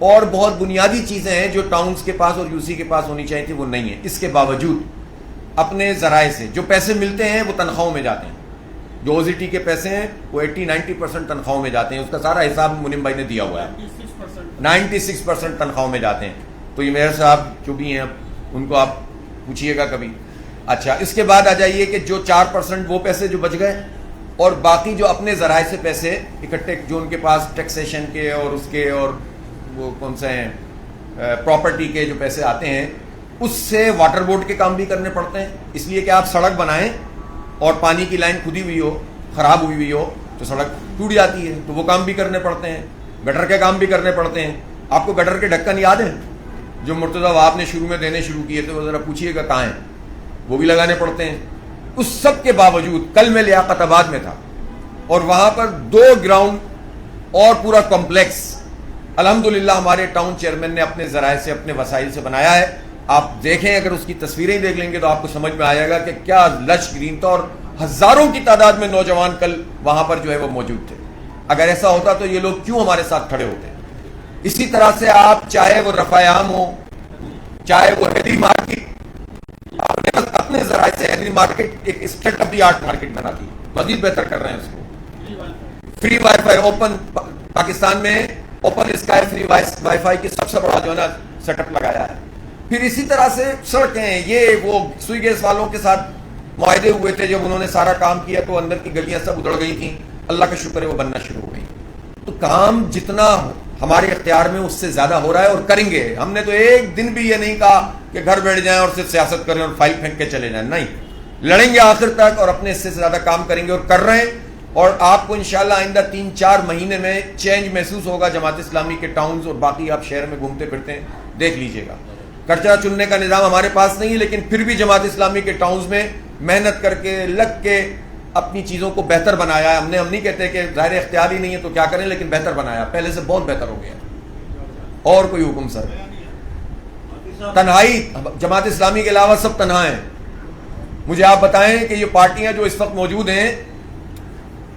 اور بہت بنیادی چیزیں ہیں جو ٹاؤنز کے پاس اور یو سی کے پاس ہونی چاہیے تھی، وہ نہیں ہیں. اس کے باوجود اپنے ذرائع سے جو پیسے ملتے ہیں وہ تنخواہوں میں جاتے ہیں. جو او زی ٹی کے پیسے ہیں وہ 80-90% تنخواہوں میں جاتے ہیں. اس کا سارا حساب منیم بھائی نے دیا ہوا ہے. 96% تنخواہوں میں جاتے ہیں. تو یہ میئر صاحب جو بھی ہیں ان کو آپ پوچھیے گا کبھی. اچھا، اس کے بعد آ جائیے کہ جو 4% وہ پیسے جو بچ گئے اور باقی جو اپنے ذرائع سے پیسے اکٹھے جو ان کے پاس ٹیکسیشن کے اور اس کے اور وہ کون سے ہیں پراپرٹی کے جو پیسے آتے ہیں، اس سے واٹر بورڈ کے کام بھی کرنے پڑتے ہیں. اس لیے کہ آپ سڑک بنائیں اور پانی کی لائن کھدی ہوئی ہو، خراب ہوئی ہوئی ہو تو سڑک ٹوٹ جاتی ہے، تو وہ کام بھی کرنے پڑتے ہیں. گٹر کے کام بھی کرنے پڑتے ہیں. آپ کو گٹر کے ڈھکن یاد ہیں جو مرتضی وہاب نے شروع میں دینے شروع کیے تھے، وہ ذرا پوچھیے گا کہاں ہیں، وہ بھی لگانے پڑتے ہیں. اس سب کے باوجود کل میں لیاقت آباد میں تھا اور وہاں پر 2 گراؤنڈ اور پورا کمپلیکس الحمدللہ ہمارے ٹاؤن چیئرمین نے اپنے ذرائع سے اپنے وسائل سے بنایا ہے. آپ دیکھیں، اگر اس کی تصویریں دیکھ لیں گے تو آپ کو سمجھ میں آئے گا کہ کیا لش گرین تھا اور ہزاروں کی تعداد میں نوجوان کل وہاں پر جو ہے وہ موجود تھے. اگر ایسا ہوتا تو یہ لوگ کیوں ہمارے ساتھ کھڑے ہوتے ہیں. اسی طرح سے آپ چاہے وہ رفع عام ہو، چاہے وہ ہیلی مارکیٹ، اپنے ذرائع سے ہیلی مارکیٹ ایک state of the art market بنا دی، مزید بہتر کر رہے ہیں اس کو. Free wifi open, Pakistan میں open sky free wifi کی سب سے بڑا جو ہے نا سیٹ اپ لگایا ہے. پھر اسی طرح سے سڑکیں، یہ وہ سوئی گیس والوں کے ساتھ معاہدے ہوئے تھے، جب انہوں نے سارا کام کیا تو اندر کی گلیاں سب ادڑ گئی تھیں. اللہ کا شکر ہے وہ بننا شروع ہو گئی. تو کام جتنا ہمارے اختیار میں اس سے زیادہ ہو رہا ہے اور کریں گے. ہم نے تو ایک دن بھی یہ نہیں کہا کہ گھر بیٹھ جائیں اور صرف سیاست کریں اور فائل پھینک کے چلے جائیں. نہیں، لڑیں گے آخر تک اور اپنے حصے سے زیادہ کام کریں گے اور کر رہے ہیں. اور آپ کو انشاءاللہ آئندہ 3-4 مہینے میں چینج محسوس ہوگا. جماعت اسلامی کے ٹاؤنز اور باقی آپ شہر میں گھومتے پھرتے ہیں، دیکھ لیجئے گا. کچرا چننے کا نظام ہمارے پاس نہیں ہے، لیکن پھر بھی جماعت اسلامی کے ٹاؤنز میں محنت کر کے لگ کے اپنی چیزوں کو بہتر بنایا ہے. ہم نہیں کہتے کہ ظاہر اختیار ہی نہیں ہے تو کیا کریں، لیکن بہتر بنایا، پہلے سے بہت بہتر ہو گیا. اور کوئی حکم سر؟ تنہائی، جماعت اسلامی کے علاوہ سب تنہا ہیں. مجھے آپ بتائیں کہ یہ پارٹیاں جو اس وقت موجود ہیں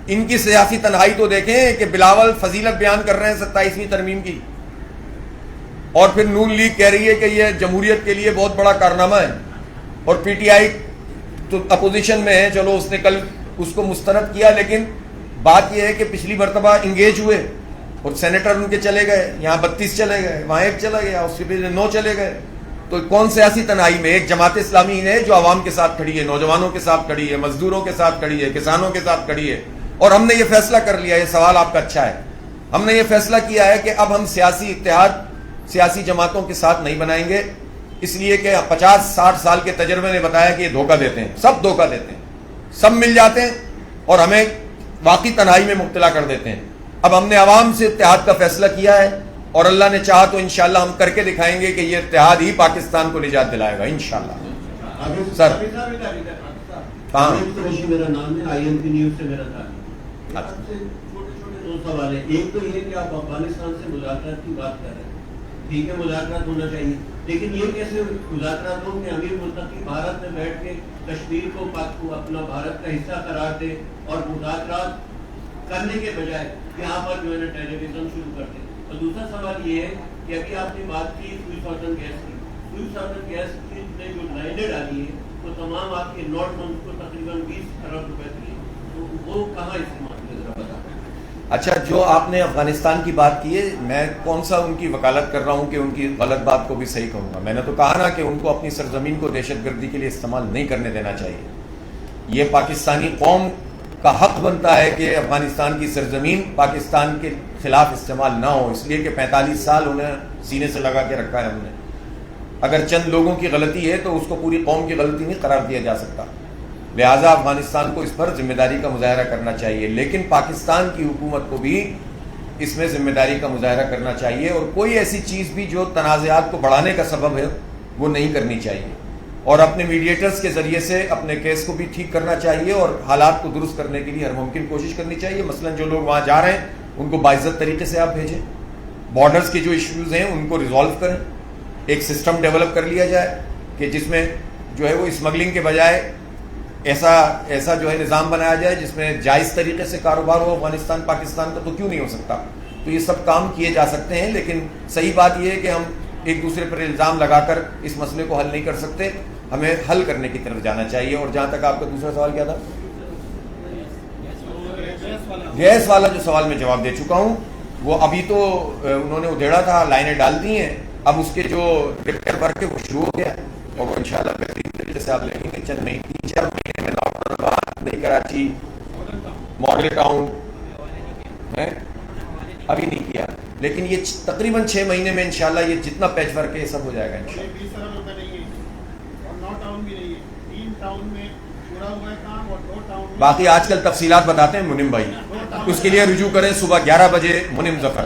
ان کی سیاسی تنہائی تو دیکھیں کہ بلاول فضیلت بیان کر رہے ہیں 27ویں ترمیم کی، اور پھر نون لیگ کہہ رہی ہے کہ یہ جمہوریت کے لیے بہت بڑا کارنامہ ہے، اور پی ٹی آئی تو اپوزیشن میں ہے. چلو اس نے کل اس کو مسترد کیا، لیکن بات یہ ہے کہ پچھلی مرتبہ انگیج ہوئے اور سینیٹر ان کے چلے گئے، یہاں 32 چلے گئے، وہاں 1 چلا گیا، اس کے پھر 9 چلے گئے. تو کون سیاسی تنہائی میں؟ ایک جماعت اسلامی ہے جو عوام کے ساتھ کھڑی ہے، نوجوانوں کے ساتھ کھڑی ہے، مزدوروں کے ساتھ کھڑی ہے، کسانوں کے ساتھ کھڑی ہے. اور ہم نے یہ فیصلہ کر لیا، یہ سوال آپ کا اچھا ہے، ہم نے یہ فیصلہ کیا ہے کہ اب ہم سیاسی اتحاد سیاسی جماعتوں کے ساتھ نہیں بنائیں گے، اس لیے کہ 50-60 سال کے تجربے نے بتایا کہ یہ دھوکہ دیتے ہیں، سب دھوکہ دیتے ہیں، سب مل جاتے ہیں اور ہمیں واقعی تنہائی میں مبتلا کر دیتے ہیں. اب ہم نے عوام سے اتحاد کا فیصلہ کیا ہے اور اللہ نے چاہا تو انشاءاللہ ہم کر کے دکھائیں گے کہ یہ اتحاد ہی پاکستان کو نجات دلائے گا انشاءاللہ. سر کہاں؟ میرا نام ہے، آئی ایم پی نیوز سے میرا تعلق. 2 سوال ہے. ایک تو یہ کہ آپ افغانستان سے مذاکرات کی بات کر رہے ہیں، ٹھیک ہے مذاکرات ہونا چاہیے، لیکن یہ کیسے مذاکرات ہوں کہ امیر ملتقی بھارت میں بیٹھ کے کشمیر کو اپنا بھارت کا حصہ قرار دے اور مذاکرات کرنے کے بجائے یہاں پر جو ہے نا ٹیررزم شروع کر دے. اور دوسرا سوال یہ ہے کہ ابھی آپ نے بات کی سوئی ساٹن گیس کی، سوئی ساٹن گیس کی نے جو لائنیں ڈالی ہیں وہ تمام آپ کے نارتھ منتھ کو تقریباً 20 ارب روپے تھی، تو وہ کہاں استعمال کیا ذرا بتا. اچھا، جو آپ نے افغانستان کی بات کی ہے، میں کون سا ان کی وکالت کر رہا ہوں کہ ان کی غلط بات کو بھی صحیح کہوں گا. میں نے تو کہا نا کہ ان کو اپنی سرزمین کو دہشت گردی کے لیے استعمال نہیں کرنے دینا چاہیے. یہ پاکستانی قوم کا حق بنتا ہے کہ افغانستان کی سرزمین پاکستان کے خلاف استعمال نہ ہو، اس لیے کہ 45 سال انہیں سینے سے لگا کے رکھا ہے ہم نے. اگر چند لوگوں کی غلطی ہے تو اس کو پوری قوم کی غلطی نہیں قرار دیا جا سکتا. لہٰذا افغانستان کو اس پر ذمہ داری کا مظاہرہ کرنا چاہیے، لیکن پاکستان کی حکومت کو بھی اس میں ذمہ داری کا مظاہرہ کرنا چاہیے، اور کوئی ایسی چیز بھی جو تنازعات کو بڑھانے کا سبب ہے وہ نہیں کرنی چاہیے، اور اپنے میڈیٹرز کے ذریعے سے اپنے کیس کو بھی ٹھیک کرنا چاہیے اور حالات کو درست کرنے کے لیے ہر ممکن کوشش کرنی چاہیے. مثلا جو لوگ وہاں جا رہے ہیں ان کو باعزت طریقے سے آپ بھیجیں، بارڈرز کے جو ایشوز ہیں ان کو ریزالو کریں، ایک سسٹم ڈیولپ کر لیا جائے کہ جس میں جو ہے وہ اسمگلنگ کے بجائے ایسا جو ہے نظام بنایا جائے جس میں جائز طریقے سے کاروبار ہو افغانستان پاکستان کا. تو کیوں نہیں ہو سکتا؟ تو یہ سب کام کیے جا سکتے ہیں، لیکن صحیح بات یہ ہے کہ ہم ایک دوسرے پر الزام لگا کر اس مسئلے کو حل نہیں کر سکتے، ہمیں حل کرنے کی طرف جانا چاہیے۔ اور جہاں تک آپ کا دوسرا سوال کیا تھا، گیس والا جو سوال میں جواب دے چکا ہوں، وہ ابھی تو انہوں نے ادھیڑا تھا، لائنیں ڈال دی ہیں، اب اس کے جو ریپیئر ورک ہے وہ شروع ہو گیا ہے، اور وہ انشاءاللہ بہترین طریقے سے آپ لگیں گے چند مہینے 3-4 مہینے میں لاک ڈاؤن بعد نئی کراچی ماڈل ٹاؤن ہے، ابھی نہیں کیا، لیکن یہ تقریباً 6 مہینے میں انشاءاللہ یہ جتنا پیچ ورک ہے یہ سب ہو جائے گا انشاءاللہ۔ 20 ارب روپے نہیں ہے اور 9 ٹاؤن بھی نہیں ہے، 3 ٹاؤن میں پورا ہوا ہے کام اور 2 ٹاؤن میں باقی آج کل تفصیلات بتاتے ہیں منم بھائی، اس کے لیے رجوع کریں صبح 11 بجے منم ظفر۔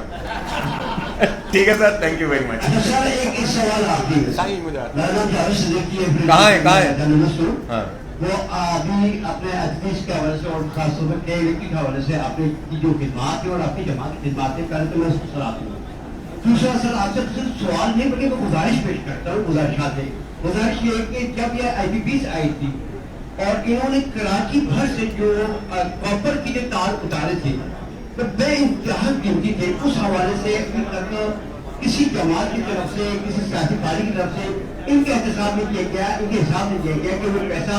ٹھیک ہے سر، تھینک یو ویری مچ۔ اچھا سر، ایک سوال آپ کی کہاں ہے؟ ہاں وہ ابھی اپنے ایتھلیٹس کے حوالے سے اور خاص طور پر کے ویکتی کے حوالے سے آپ نے کی جو خدمات ہیں اور آپ کی جماعت کی خدماتیں پہلے تو میں اس کو سراہتا ہوں۔ دوسرا سر، آپ سے صرف سوال نہیں بلکہ میں گزارش پیش کرتا ہوں، گزارشات ہے۔ گزارش یہ ہے کہ جب یہ آئی بی پیز آئی تھی اور انہوں نے کراچی بھر سے جو کاپر کی جو تار اتارے تھے تو بے انتہا قیمتی تھے، اس حوالے سے ابھی تک کسی جماعت کی طرف سے، کسی سیاسی پارٹی کی طرف سے ان کے احتساب نہیں کیا گیا، ان کے حساب نہیں کیا گیا کہ وہ پیسہ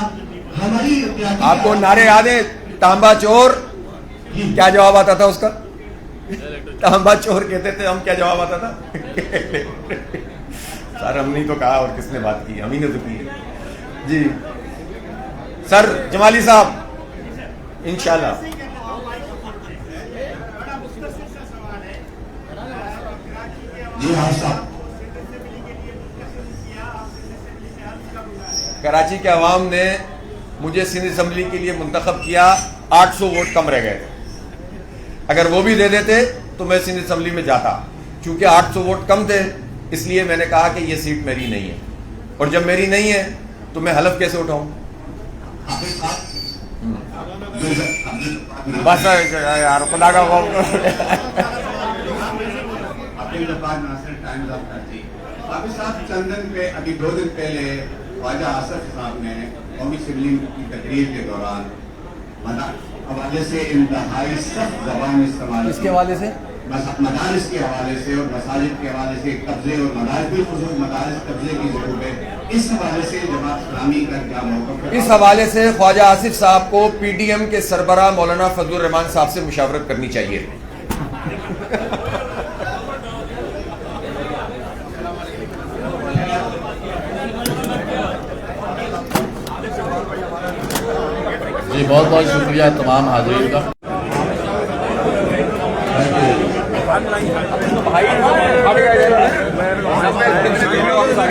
ہماری آپ کو نعرے یاد ہیں، تانبا چور، کیا جواب آتا تھا اس کا؟ تانبا چور کہتے تھے ہم، کیا جواب آتا تھا؟ سر ہم نے تو کہا، اور کس نے بات کی؟ ہم ہی نے تو کی ہے جی۔ سر جمالی صاحب انشاءاللہ جی ہاں صاحب، کراچی کے عوام نے مجھے سندھ اسمبلی کے لیے منتخب کیا، 800 ووٹ کم رہ گئے، اگر وہ بھی دے دیتے تو میں سندھ اسمبلی میں جاتا، چونکہ 800 ووٹ کم تھے اس لیے میں نے کہا کہ یہ سیٹ میری نہیں ہے، اور جب میری نہیں ہے تو میں حلف کیسے اٹھاؤں؟ بس یار خدا کا خوف۔ حافظ صاحب، چند دن پہ ابھی 2 دن پہلے خواجہ آصف صاحب نے قومی اسمبلی کی تقریر کے دوران حوالے سے انتہائی سخت زبان استعمال اس کے حوالے سے مدارس کے حوالے سے اور مساجد کے حوالے سے قبضے اور مدارس، بالخصوص مدارس قبضے کی ضرورت ہے، اس حوالے سے جماعت اسلامی کا کیا موقف ہے؟ اس حوالے سے خواجہ آصف صاحب کو پی ڈی ایم کے سربراہ مولانا فضل الرحمان صاحب سے مشاورت کرنی چاہیے۔ جی بہت بہت شکریہ تمام حاضرین کا۔